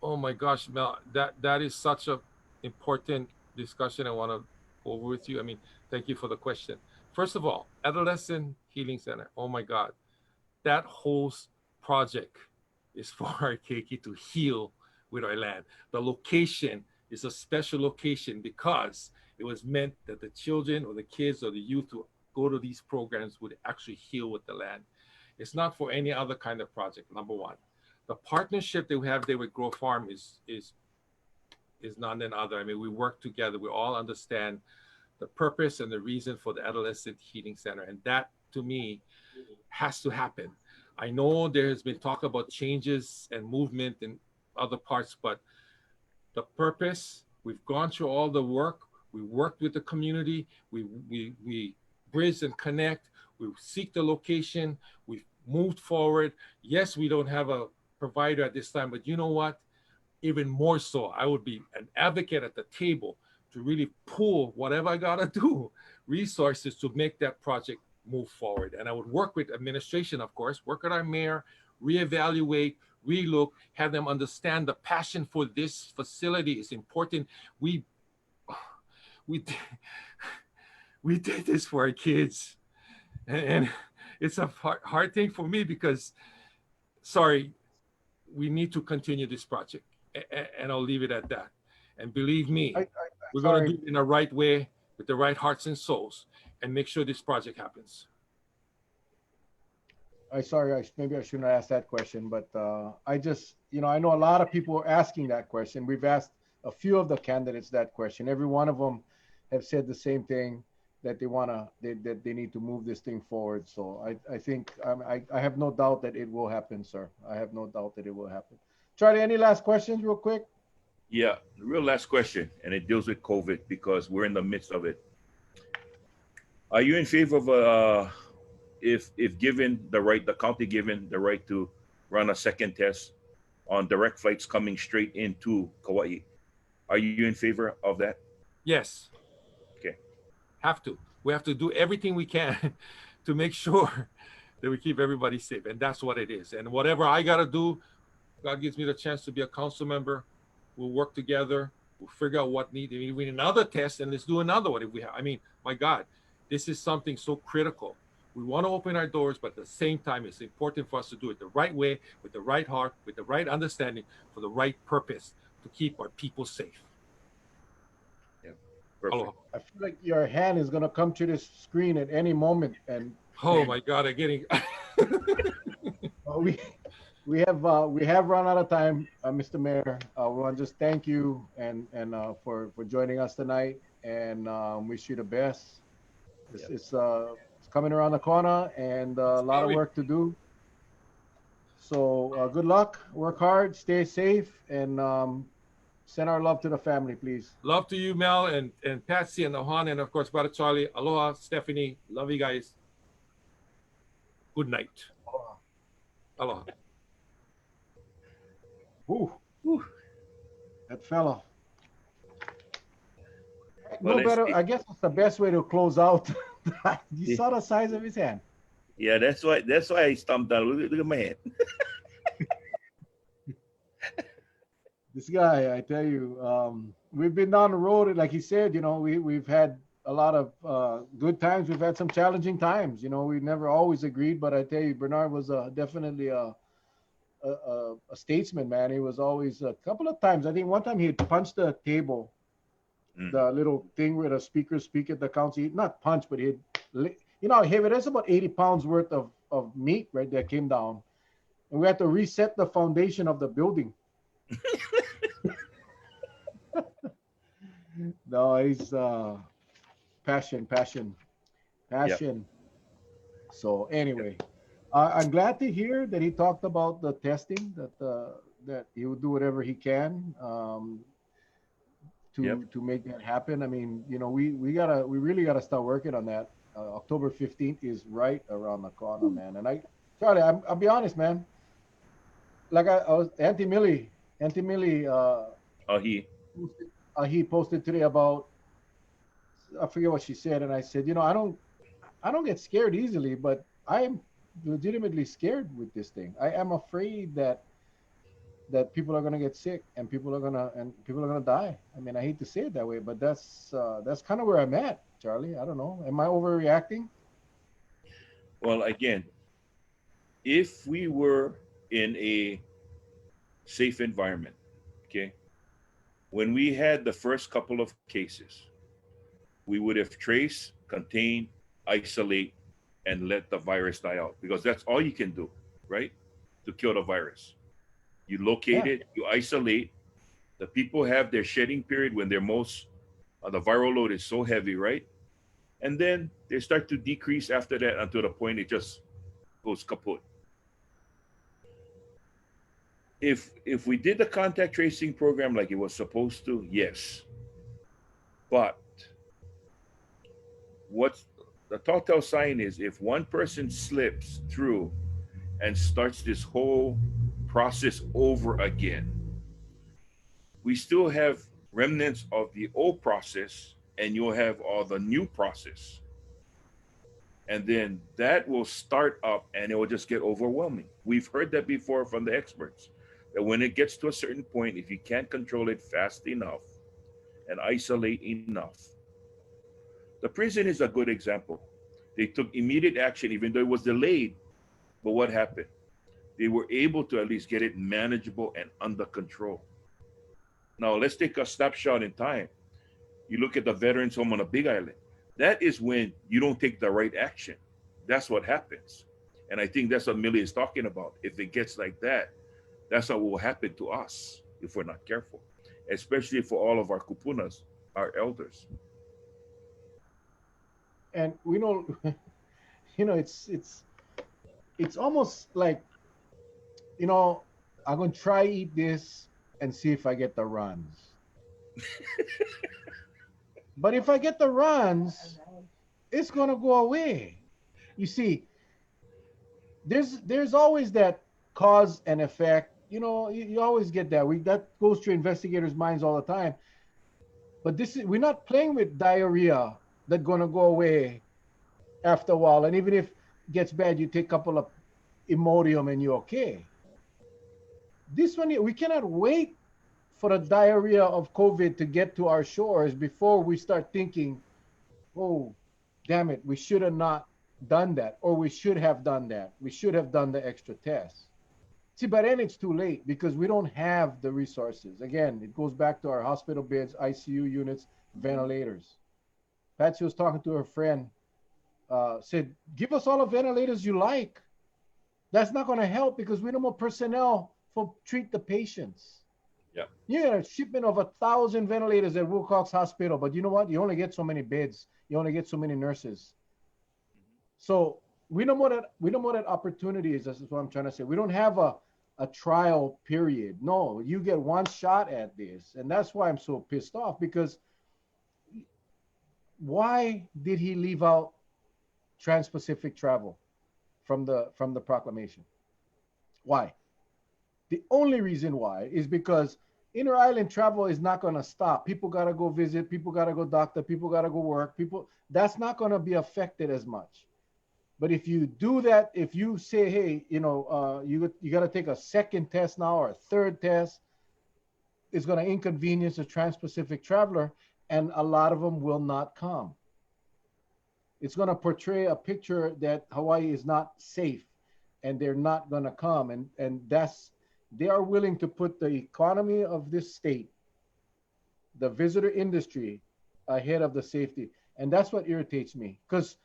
Speaker 5: Oh my gosh, Mel, that is such a important discussion I want to go over with you. I mean, thank you for the question. First of all, Adolescent Healing Center. Oh my God, that whole project is for our keiki to heal with our land. The location is a special location because it was meant that the children or the kids or the youth who go to these programs would actually heal with the land. It's not for any other kind of project, number one. The partnership that we have there with Grow Farm is none and other. I mean, we work together. We all understand the purpose and the reason for the Adolescent Healing Center. And that, to me, has to happen. I know there has been talk about changes and movement in other parts, but the purpose, we've gone through all the work. We worked with the community. We bridge and connect. We seek the location. We've moved forward. Yes, we don't have a provider at this time, but you know what? Even more so, I would be an advocate at the table to really pull whatever I gotta do, resources to make that project move forward. And I would work with administration, of course, work with our mayor, reevaluate, relook, have them understand the passion for this facility is important. We did this for our kids. And it's a hard thing for me because, sorry, we need to continue this project. And I'll leave it at that. And believe me, we're going to do it in the right way with the right hearts and souls and make sure this project happens.
Speaker 2: Maybe I shouldn't have asked that question, but I know a lot of people are asking that question. We've asked a few of the candidates that question. Every one of them have said the same thing, that that they need to move this thing forward. So I think I have no doubt that it will happen, sir. I have no doubt that it will happen. Charlie, any last questions, real quick?
Speaker 1: Yeah, the real last question, and it deals with COVID because we're in the midst of it. Are you in favor of if given the right, the county given the right to run a second test on direct flights coming straight into Kauai? Are you in favor of that?
Speaker 5: Yes,
Speaker 1: Okay.
Speaker 5: have to. We have to do everything we can to make sure that we keep everybody safe, and that's what it is. And whatever I gotta do, God gives me the chance to be a council member. We'll work together. We'll figure out what need. If we need another test, and let's do another one. If we have, I mean, my God, this is something so critical. We want to open our doors, but at the same time, it's important for us to do it the right way, with the right heart, with the right understanding, for the right purpose, to keep our people safe.
Speaker 1: Yeah. Perfect.
Speaker 5: Aloha.
Speaker 2: I feel like your hand is gonna come to this screen at any moment, and
Speaker 5: Oh my God, I'm getting.
Speaker 2: we we have run out of time, Mr. Mayor. We want to just thank you and for joining us tonight, and wish you the best. It's
Speaker 1: Yep.
Speaker 2: it's coming around the corner, and a lot of
Speaker 5: Sorry.
Speaker 2: work to do. So good luck, work hard, stay safe, and send our love to the family, please.
Speaker 5: Love to you, Mel, and Patsy, and Ohan, and of course, Brother Charlie. Aloha, Stephanie. Love you guys. Good night. Aloha.
Speaker 2: Ooh,
Speaker 1: Whew.
Speaker 2: that fella.
Speaker 1: Well,
Speaker 2: No better. I guess it's the best way to close out. You
Speaker 1: Yeah.
Speaker 2: saw the size of his hand.
Speaker 1: Yeah, that's why I stumped down. Look at my hand.
Speaker 2: This guy, I tell you, we've been down the road. Like he said, we've had a lot of good times. We've had some challenging times. We never always agreed, but I tell you, Bernard was definitely a statesman, man. He was always a couple of times. I think one time he had punched the table,
Speaker 1: Mm.
Speaker 2: the little thing where the speakers speak at the council. Not punch, but he'd, how heavy. That's about 80 pounds worth of meat right there came down, and we had to reset the foundation of the building. No, he's passion, passion,
Speaker 1: Yep.
Speaker 2: passion. So anyway, I'm glad to hear that he talked about the testing, that he will do whatever he can
Speaker 1: Yep.
Speaker 2: to make that happen. I mean, we really gotta start working on that. October 15th is right around the corner, man. And Charlie, I'll be honest, man. Like I was Auntie Millie,
Speaker 1: He.
Speaker 2: he posted today about, I forget what she said, and I said, I don't get scared easily, but I am legitimately scared with this thing. I am afraid that people are gonna get sick and people are gonna die. I mean, I hate to say it that way, but that's kind of where I'm at, Charlie. I don't know. Am I overreacting?
Speaker 1: Well, again, if we were in a safe environment, okay, when we had the first couple of cases, we would have traced, contained, isolate, and let the virus die out because that's all you can do, right? To kill the virus. You locate
Speaker 2: Yeah.
Speaker 1: it, you isolate. The people have their shedding period when they're most, the viral load is so heavy, right? And then they start to decrease after that until the point it just goes kaput. If we did the contact tracing program like it was supposed to, yes. But what the telltale sign is if one person slips through and starts this whole process over again, we still have remnants of the old process and you'll have all the new process. And then that will start up and it will just get overwhelming. We've heard that before from the experts that when it gets to a certain point, if you can't control it fast enough and isolate enough, the prison is a good example. They took immediate action, even though it was delayed. But what happened? They were able to at least get it manageable and under control. Now, let's take a snapshot in time. You look at the veterans home on a big island. That is when you don't take the right action. That's what happens. And I think that's what Millie is talking about. If it gets like that, That's what will happen to us if we're not careful, especially for all of our kupunas, our elders.
Speaker 2: And we know, it's almost like, you know, I'm gonna try eat this and see if I get the runs. But if I get the runs, it's gonna go away. You see, there's always that cause and effect. You always get that. We that goes through investigators' minds all the time. But we're not playing with diarrhea that's gonna go away after a while. And even if it gets bad, you take a couple of Imodium and you're okay. This one, we cannot wait for the diarrhea of COVID to get to our shores before we start thinking, oh, damn it, we should have not done that, or we should have done that. We should have done the extra tests. See, but then it's too late because we don't have the resources. Again, it goes back to our hospital beds, ICU units, ventilators. Patsy was talking to her friend, said, give us all the ventilators you like. That's not going to help because we don't have personnel for treat the patients.
Speaker 1: Yeah.
Speaker 2: You got a shipment of 1,000 ventilators at Wilcox Hospital, but you know what? You only get so many beds. You only get so many nurses. So we know what that opportunity is. That's what I'm trying to say. We don't have a trial period. No, you get one shot at this, and that's why I'm so pissed off. Because why did he leave out trans-Pacific travel from the proclamation? Why? The only reason why is because inter-island travel is not going to stop. People got to go visit. People got to go doctor. People got to go work. That's not going to be affected as much. But if you do that, if you say, hey, you got to take a second test now or a third test, it's going to inconvenience a trans-Pacific traveler, and a lot of them will not come. It's going to portray a picture that Hawaii is not safe, and they're not going to come. And they are willing to put the economy of this state, the visitor industry, ahead of the safety. And that's what irritates me. Because,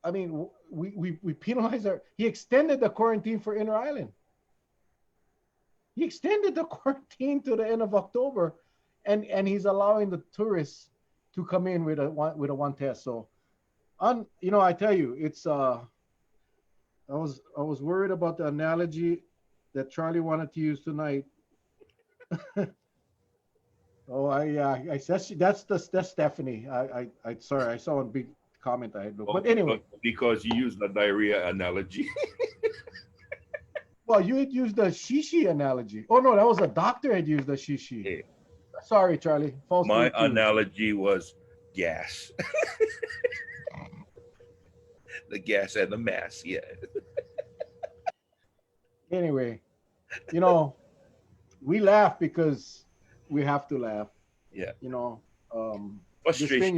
Speaker 2: I mean, we penalize he extended the quarantine for inter-island. He extended the quarantine to the end of October, and he's allowing the tourists to come in with a one test. So, I tell you, it's I was worried about the analogy that Charlie wanted to use tonight. Oh, that's Stephanie. I sorry, I saw a big comment I had. But anyway,
Speaker 1: because you used the diarrhea analogy.
Speaker 2: well, you had used the shishi analogy. Oh no, that was a doctor had used the shishi.
Speaker 1: Hey,
Speaker 2: Sorry, Charlie. False
Speaker 1: my
Speaker 2: too.
Speaker 1: analogy was gas. The gas and the mass. Yeah.
Speaker 2: Anyway, we laugh because we have to laugh.
Speaker 1: Yeah.
Speaker 2: This thing
Speaker 1: Frustration.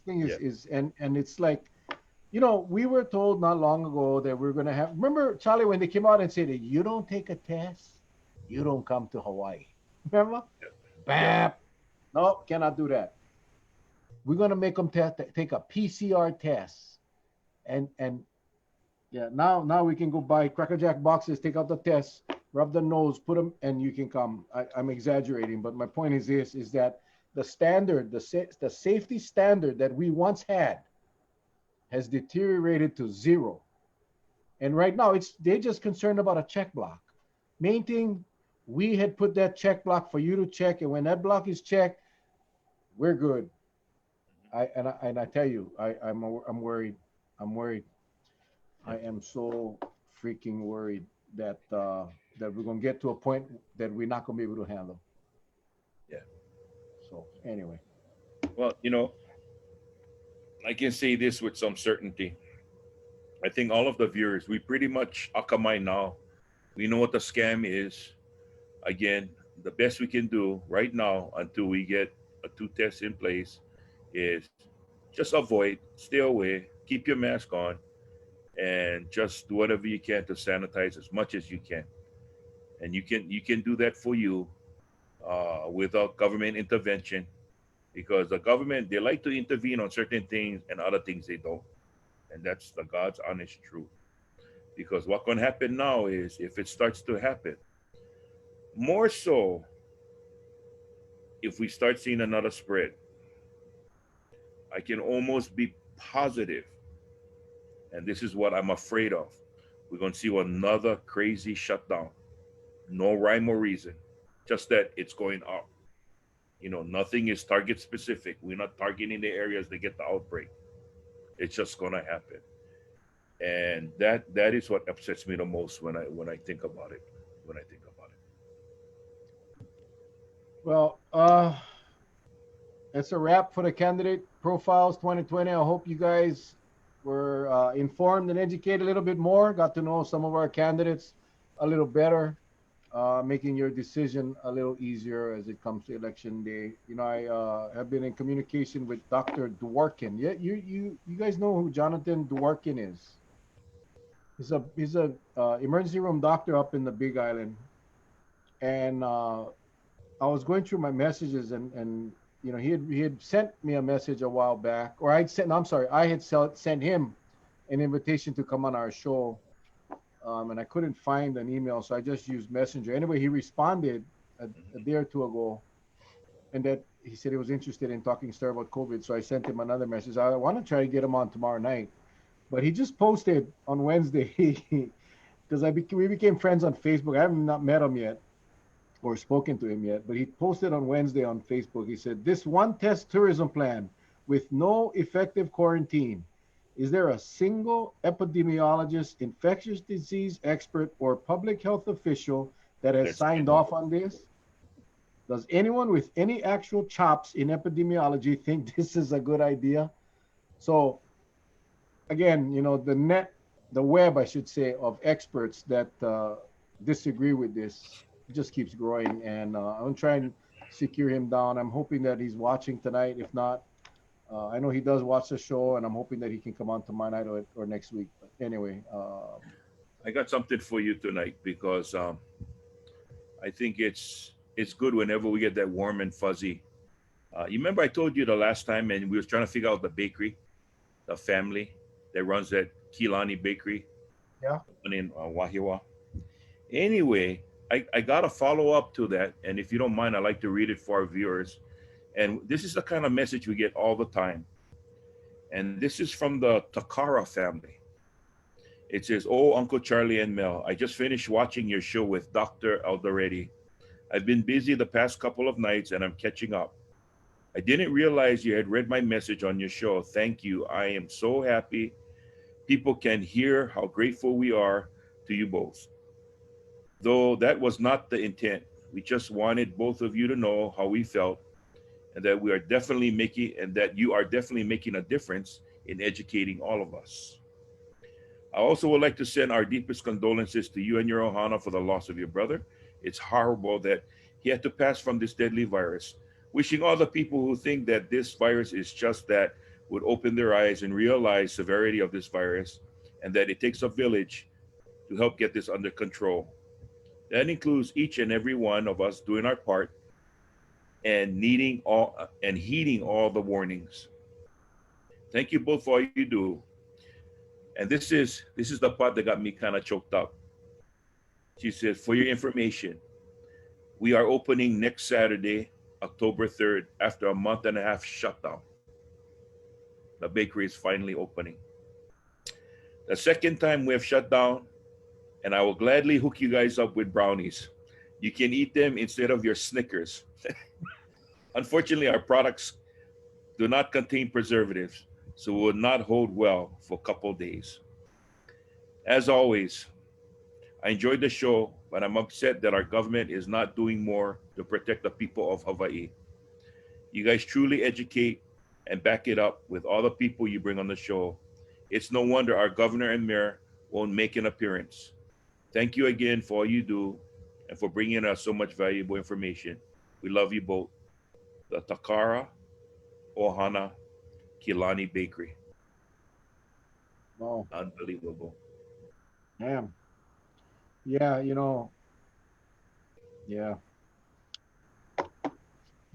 Speaker 2: is and it's like, we were told not long ago that we're gonna have. Remember, Charlie, when they came out and said that you don't take a test, you don't come to Hawaii. Remember?
Speaker 1: Yeah.
Speaker 2: Bam. No, cannot do that. We're gonna make them take a PCR test, and yeah, now we can go buy Cracker Jack boxes, take out the test, rub the nose, put them, and you can come. I'm exaggerating, but my point is this: is that the standard, the safety standard that we once had, has deteriorated to zero. And right now, they're just concerned about a check block. Main thing, we had put that check block for you to check, and when that block is checked, we're good. I tell you, I'm worried. I'm worried. I am so freaking worried that we're gonna get to a point that we're not gonna be able to handle.
Speaker 1: Yeah.
Speaker 2: So anyway,
Speaker 1: Well, I can say this with some certainty. I think all of the viewers, we pretty much akamai now. We know what the scam is. Again, the best we can do right now until we get a two test in place is just avoid, stay away, keep your mask on, and just do whatever you can to sanitize as much as you can. And you can do that for you without government intervention, because the government, they like to intervene on certain things and other things they don't, and that's the God's honest truth. Because what can happen now is if it starts to happen, more so if we start seeing another spread, I can almost be positive, and this is what I'm afraid of. We're going to see another crazy shutdown. No rhyme or reason, just that it's going up. Nothing is target specific. We're not targeting the areas that get the outbreak. It's just going to happen. And that is what upsets me the most when I think about it. When I think about it.
Speaker 2: Well, that's a wrap for the candidate profiles 2020. I hope you guys were informed and educated a little bit more, got to know some of our candidates a little better, making your decision a little easier as it comes to election day. I have been in communication with Dr. Dworkin. Yeah, you guys know who Jonathan Dworkin is. He's a emergency room doctor up in the Big Island, and I was going through my messages, and he had sent me a message a while back, or I'd sent. No, I'm sorry, I had sent him an invitation to come on our show, and I couldn't find an email, so I just used Messenger. Anyway, he responded a day or two ago, and that he said he was interested in talking stir about COVID. So I sent him another message. I want to try to get him on tomorrow night, but he just posted on Wednesday because we became friends on Facebook. I have not met him yet or spoken to him yet, but he posted on Wednesday on Facebook. He said, "This one test tourism plan with no effective quarantine. Is there a single epidemiologist, infectious disease expert, or public health official that has
Speaker 1: That's
Speaker 2: signed off on this? Does anyone with any actual chops in epidemiology think this is a good idea?" So again, the web, I should say, of experts that disagree with this just keeps growing, and I'm trying to secure him down. I'm hoping that he's watching tonight. If not, I know he does watch the show, and I'm hoping that he can come on tomorrow night or next week. But anyway,
Speaker 1: I got something for you tonight because I think it's good whenever we get that warm and fuzzy. You remember I told you the last time, and we was trying to figure out the bakery, the family that runs that Kilani Bakery
Speaker 2: yeah.
Speaker 1: in Wahiwa. Anyway, I got a follow up to that, and if you don't mind, I'd like to read it for our viewers. And this is the kind of message we get all the time. And this is from the Takara family. It says, "Oh, Uncle Charlie and Mel, I just finished watching your show with Dr. Aldereti. I've been busy the past couple of nights and I'm catching up. I didn't realize you had read my message on your show. Thank you. I am so happy people can hear how grateful we are to you both. Though that was not the intent. We just wanted both of you to know how we felt and that you are definitely making a difference in educating all of us. I also would like to send our deepest condolences to you and your Ohana for the loss of your brother. It's horrible that he had to pass from this deadly virus. Wishing all the people who think that this virus is just that would open their eyes and realize severity of this virus and that it takes a village to help get this under control. That includes each and every one of us doing our part and heeding all the warnings. Thank you both for all you do. And this is the part that got me kind of choked up. She said, for your information, we are opening next Saturday, October 3rd, after a month and a half shutdown. The bakery is finally opening. The second time we have shut down, and I will gladly hook you guys up with brownies. You can eat them instead of your Snickers. Unfortunately, our products do not contain preservatives, so will not hold well for a couple days. As always, I enjoyed the show, but I'm upset that our government is not doing more to protect the people of Hawaii. You guys truly educate and back it up with all the people you bring on the show. It's no wonder our governor and mayor won't make an appearance. Thank you again for all you do and for bringing us so much valuable information. We love you both. The Takara Ohana Kilani Bakery.
Speaker 2: Oh,
Speaker 1: Unbelievable.
Speaker 2: damn. Yeah, yeah.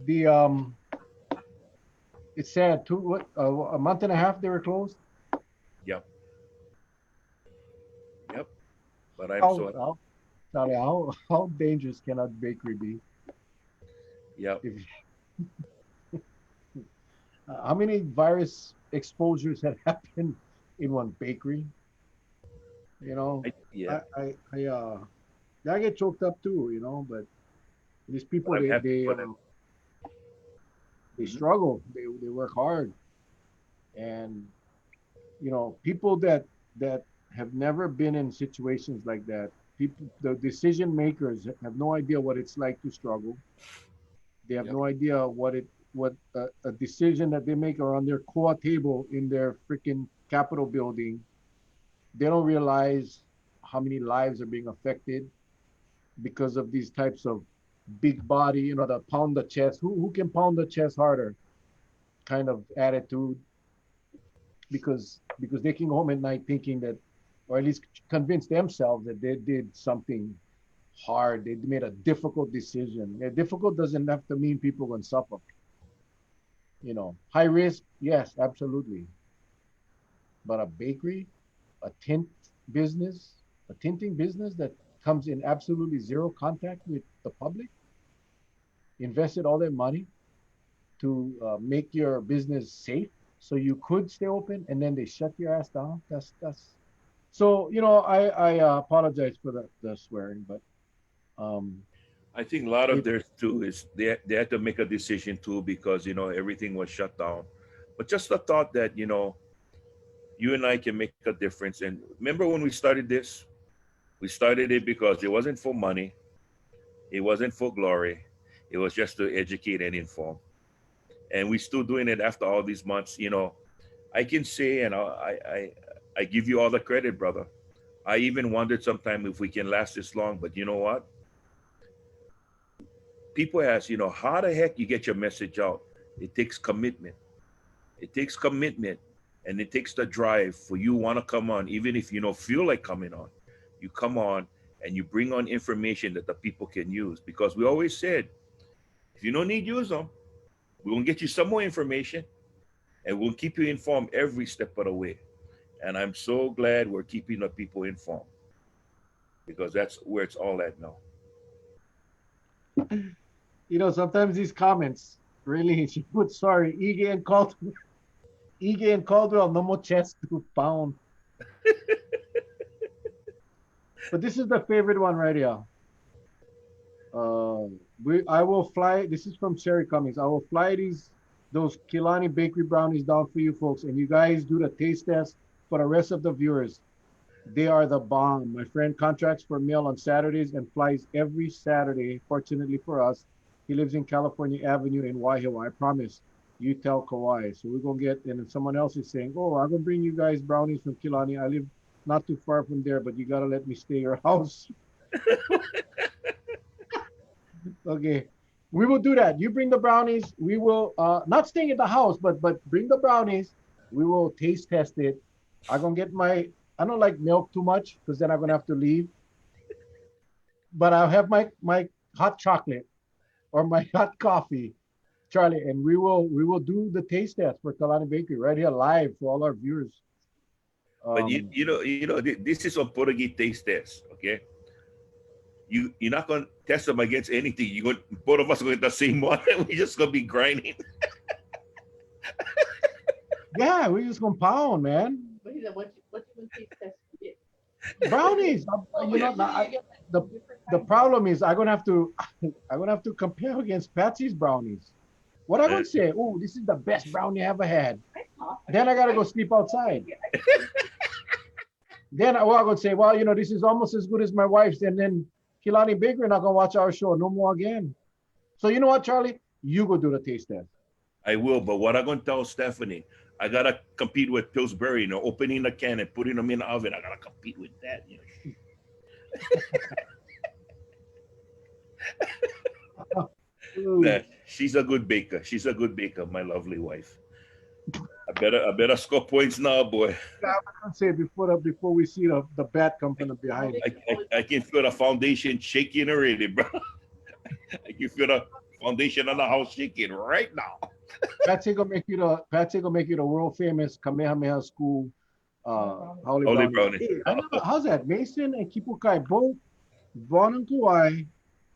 Speaker 2: The It's sad. A month and a half they were closed.
Speaker 1: Yep. Yep. But I'm
Speaker 2: How,
Speaker 1: so
Speaker 2: how, Charlie, how dangerous can a bakery be?
Speaker 1: yeah.
Speaker 2: If how many virus exposures had happened in one bakery? You know,
Speaker 1: Yeah.
Speaker 2: I get choked up too. You know, but these
Speaker 1: But
Speaker 2: people,
Speaker 1: I'm happy for them.
Speaker 2: they
Speaker 1: Mhm.
Speaker 2: struggle. They work hard, and people that have never been in situations like that. People, the decision makers have no idea what it's like to struggle. They have
Speaker 1: Yep.
Speaker 2: no idea what a decision that they make around their core table in their freaking Capitol building. They don't realize how many lives are being affected because of these types of big body, the pound the chest. Who can pound the chest harder kind of attitude, because they can go home at night thinking that, or at least convince themselves that they did something hard. They made a difficult decision. Yeah, difficult doesn't have to mean people will suffer. High risk, yes, absolutely. But a bakery, a business, a tinting business that comes in absolutely zero contact with the public, invested all their money to make your business safe so you could stay open, and then they shut your ass down. That's so. I apologize for the swearing, but um,
Speaker 1: I think a lot of
Speaker 2: it
Speaker 1: theirs too is they had to make a decision too because everything was shut down. But just the thought that you and I can make a difference. And remember when we started this? We started it because it wasn't for money, it wasn't for glory, it was just to educate and inform. And we still doing it after all these months. I can say, and I give you all the credit, brother. I even wondered sometime if we can last this long. But you know what? People ask, how the heck you get your message out? It takes commitment. It takes commitment, and it takes the drive for you want to come on, even if you don't feel like coming on. You come on and you bring on information that the people can use. Because we always said, if you don't need use them, we're gonna get you some more information, and we'll keep you informed every step of the way. And I'm so glad we're keeping the people informed because that's where it's all at now.
Speaker 2: sometimes these comments really she put sorry Ige and Caldwell, no more chest to pound. But this is the favorite one right here. Uh, I will fly. This is from Sherry Cummings. I will fly those Kilani Bakery brownies down for you folks, and you guys do the taste test for the rest of the viewers. They are the bomb. My friend contracts for mail on Saturdays and flies every Saturday. Fortunately for us, he lives in California Avenue in Waihewa. I promise. You tell Kauai. So we're gonna get. And then someone else is saying, "Oh, I'm gonna bring you guys brownies from Kilani. I live not too far from there, but you gotta let me stay at your house." Okay. We will do that. You bring the brownies. We will not stay at the house, but bring the brownies. We will taste test it. I'm gonna get I don't like milk too much because then I'm gonna have to leave. But I'll have my hot chocolate or my hot coffee, Charlie, and we will do the taste test for Kalani Bakery right here live for all our viewers.
Speaker 1: But
Speaker 2: Um,
Speaker 1: this is a Portuguese taste test, okay? You're not gonna test them against anything. You going both of us going to the same one, and we just gonna be grinding.
Speaker 2: yeah, we just gonna pound, man.
Speaker 6: What is it? What you taste test you get?
Speaker 2: Brownies.
Speaker 6: Oh,
Speaker 2: You know,
Speaker 6: usually
Speaker 2: I,
Speaker 6: you get like
Speaker 2: the
Speaker 6: different
Speaker 2: the
Speaker 6: kinds.
Speaker 2: problem is I'm gonna have to I'm gonna have to compare against Patsy's brownies. What I
Speaker 1: Uh,
Speaker 2: gonna say? Oh, this is the best brownie I ever had.
Speaker 6: I thought.
Speaker 2: Then I gotta go sleep outside. Then I gonna say, well, this is almost as good as my wife's, and then Kilani Bakery not gonna watch our show no more again. So you know what, Charlie? You go do the taste test.
Speaker 1: I will, but what I'm gonna tell Stephanie, I gotta compete with Pillsbury. Opening the can and putting them in the oven. I gotta compete with that.
Speaker 2: Ooh.
Speaker 1: She's a good baker. She's a good baker. My lovely wife. I better score points now, boy.
Speaker 2: I was gonna say before we see the bat come from the behind.
Speaker 1: I can feel the foundation shaking already, bro. I can feel the foundation of the house shaking right now.
Speaker 2: Patsy gonna make you the world famous Kamehameha School Howley
Speaker 1: Holy
Speaker 2: Brownie.
Speaker 1: brownie.
Speaker 2: Hey, I never, how's that? Mason and Kipukai both born in Kauai,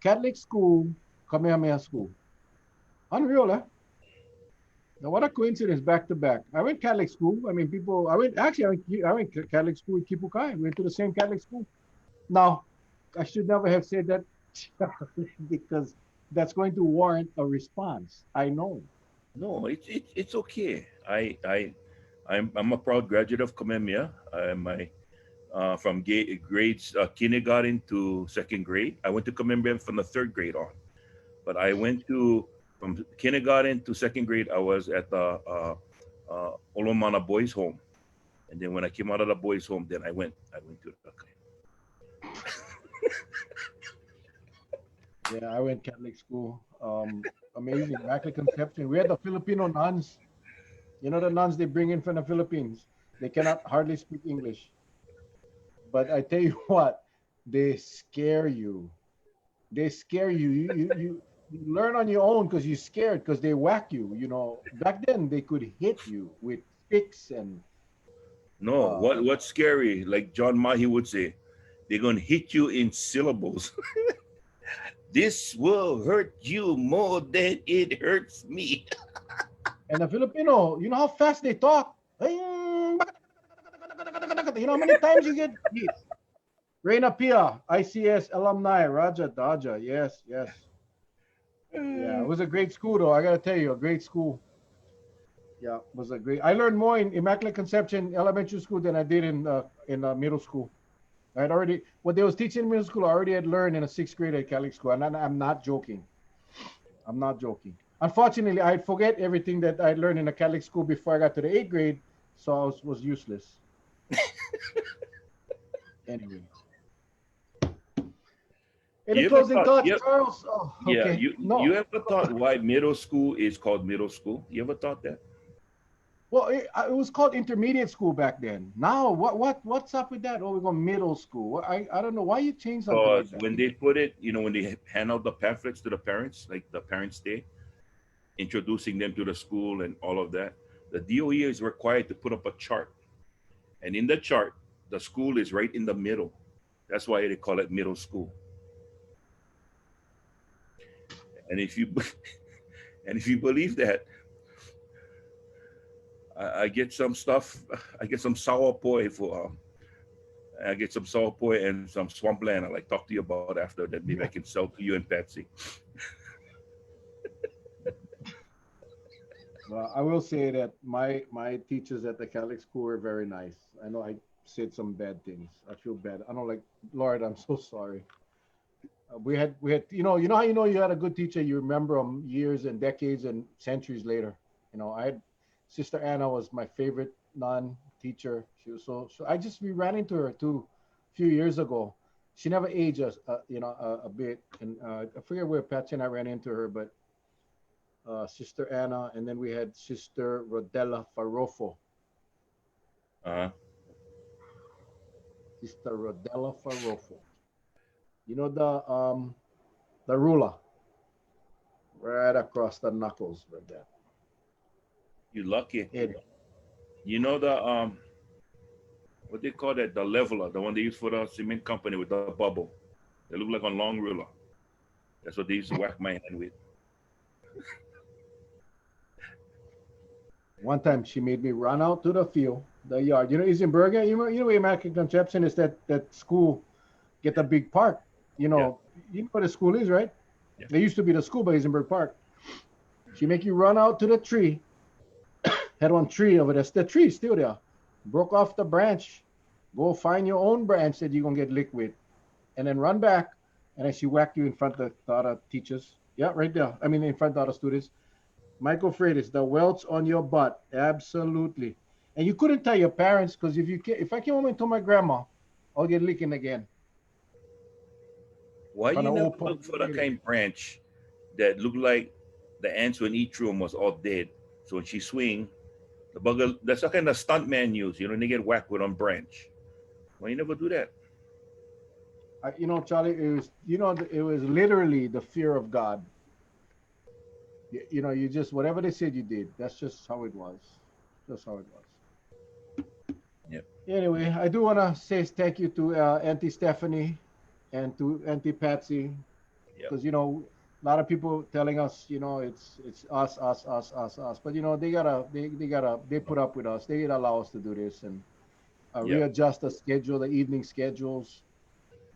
Speaker 2: Catholic school, Kamehameha school. Unreal, eh? Now, what a coincidence, back to back. I went Catholic school. I mean, people. I went Catholic school in Kipukai. We went to the same Catholic school. Now, I should never have said that because that's going to warrant a response. I know.
Speaker 1: No, it's okay. I'm a proud graduate of Kamehameha. I'm my from grades kindergarten to second grade. I went to Kamehameha from the third grade on. But I went to from kindergarten to second grade. I was at the Olomana Boys Home, and then when I came out of the boys' home, then I went to the.
Speaker 2: Yeah, I went Catholic school. Amazing, Immaculate Conception. We had the Filipino nuns. You know the nuns they bring in from the Philippines. They cannot hardly speak English. But I tell you what, they scare you. They scare you. You learn on your own because you're scared because they whack you. You know, back then they could hit you with sticks and
Speaker 1: No,
Speaker 2: uh,
Speaker 1: what's scary? Like John Mahi would say, they're gonna hit you in syllables. This will hurt you more than it hurts me.
Speaker 2: and the Filipino. You know how fast they talk. You know how many times you get hit. Reina Pia, ICS alumni, Raja Daja. Yes, yes. Yeah, it was a great school though. I gotta tell you, a great school. Yeah, it was a great. I learned more in Immaculate Conception Elementary School than I did in middle school. I had already what they was teaching in middle school. I already had learned in a sixth grade at Catholic school, and I'm not joking. I'm not joking. Unfortunately, I forget everything that I learned in a Catholic school before I got to the eighth grade, so I was useless. Anyway, any
Speaker 1: You ever
Speaker 2: closing
Speaker 1: thought?
Speaker 2: thoughts,
Speaker 1: Yep.
Speaker 2: Charles? Oh,
Speaker 1: Yeah.
Speaker 2: okay.
Speaker 1: You
Speaker 2: No.
Speaker 1: ever thought why middle school is called middle school? You ever thought that?
Speaker 2: Well, it was called intermediate school back then. Now, what's up with that? Oh, we're going middle school. I don't know why you changed something like
Speaker 1: Because
Speaker 2: that.
Speaker 1: when they put it, when they hand out the pamphlets to the parents, like the Parents' Day, introducing them to the school and all of that, the DOE is required to put up a chart. And in the chart, the school is right in the middle. That's why they call it middle school. And if you and if you believe that, I get some stuff. I get some sour poi for. I get some sour poi and some swampland. I like talk to you about after that. Maybe I can sell to you and Patsy.
Speaker 2: Well, I will say that my teachers at the Catholic school were very nice. I know I said some bad things. I feel bad. I don't like Lord. I'm so sorry. We had you know how you had a good teacher. You remember them years and decades and centuries later. I had Sister Anna was my favorite non teacher. She was so. We ran into her too, a few years ago. She never aged us, a bit. And I forget where Patsy and I ran into her, but Sister Anna, and then we had Sister Rodella Farofo.
Speaker 1: Uh-huh.
Speaker 2: Sister Rodella Farofo. You know the ruler right across the knuckles with that.
Speaker 1: You lucky.
Speaker 2: It,
Speaker 1: You know the what they call that? The leveler, the one they use for the cement company with the bubble. They look like a long ruler. That's what they used to whack my hand with.
Speaker 2: One time she made me run out to the field, the yard. Isenberga, where Immaculate Conception is that school get a big park.
Speaker 1: Yeah.
Speaker 2: You know what the school is, right?
Speaker 1: Yeah.
Speaker 2: There used to be the school by Isenberg Park. She make you run out to the tree. Had one tree over there. The tree still there. Broke off the branch. Go find your own branch that you're gonna get licked with. And then run back. And then she whack you in front of the other teachers. Yeah, right there. I mean in front of the students. Michael Freitas, the welts on your butt. Absolutely. And you couldn't tell your parents because if I came home and told my grandma, I'll get licking again.
Speaker 1: Why
Speaker 2: From
Speaker 1: you
Speaker 2: the
Speaker 1: never
Speaker 2: old
Speaker 1: look
Speaker 2: public
Speaker 1: for the
Speaker 2: radio.
Speaker 1: kind branch that look like the ants when each room was all dead? So when she swing, the bugger, that's the kind of stunt man use, and they get whacked with on branch. Why you never do that?
Speaker 2: Charlie, it was literally the fear of God. You just whatever they said you did. That's just how it was. Just how it was.
Speaker 1: Yep.
Speaker 2: Anyway, I do want to say thank you to Auntie Stephanie and to Auntie Patsy,
Speaker 1: Yep.
Speaker 2: because a lot of people telling us, it's us, but they put up with us. They allow us to do this and
Speaker 1: Yep.
Speaker 2: readjust the schedule, the evening schedules,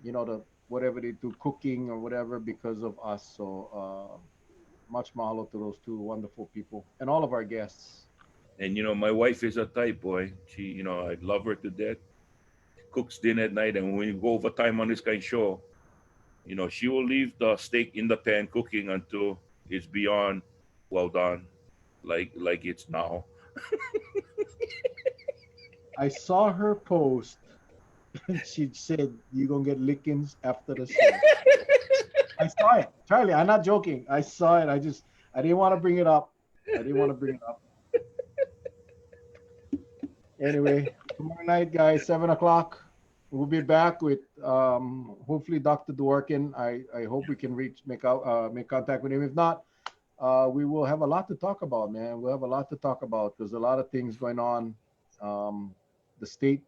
Speaker 2: the whatever they do, cooking or whatever, because of us. So much mahalo to those two wonderful people and all of our guests.
Speaker 1: And my wife is a type boy. She, I love her to death. Cooks dinner at night, and when we go over time on this kind of show, she will leave the steak in the pan cooking until it's beyond well done, like it's now.
Speaker 2: I saw her post and she said, "You're gonna get lickings after the show." I saw it, Charlie. I'm not joking. I saw it. I didn't want to bring it up. I didn't want to bring it up. Anyway, tomorrow night, guys, 7 o'clock. We'll be back with hopefully Dr. Dworkin. I hope we can make contact with him. If not, we will have a lot to talk about, man. We'll have a lot to talk about because a lot of things going on. The state,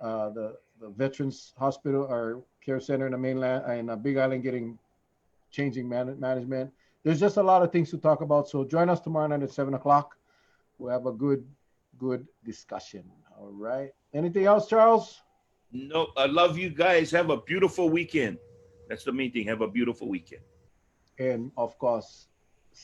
Speaker 2: the Veterans Hospital or Care Center in the mainland and Big Island changing management. There's just a lot of things to talk about. So join us tomorrow night at 7 o'clock. We'll have a good discussion. All right. Anything else, Charles?
Speaker 1: No, I love you guys. Have a beautiful weekend. That's the main thing. Have a beautiful weekend.
Speaker 2: And of course,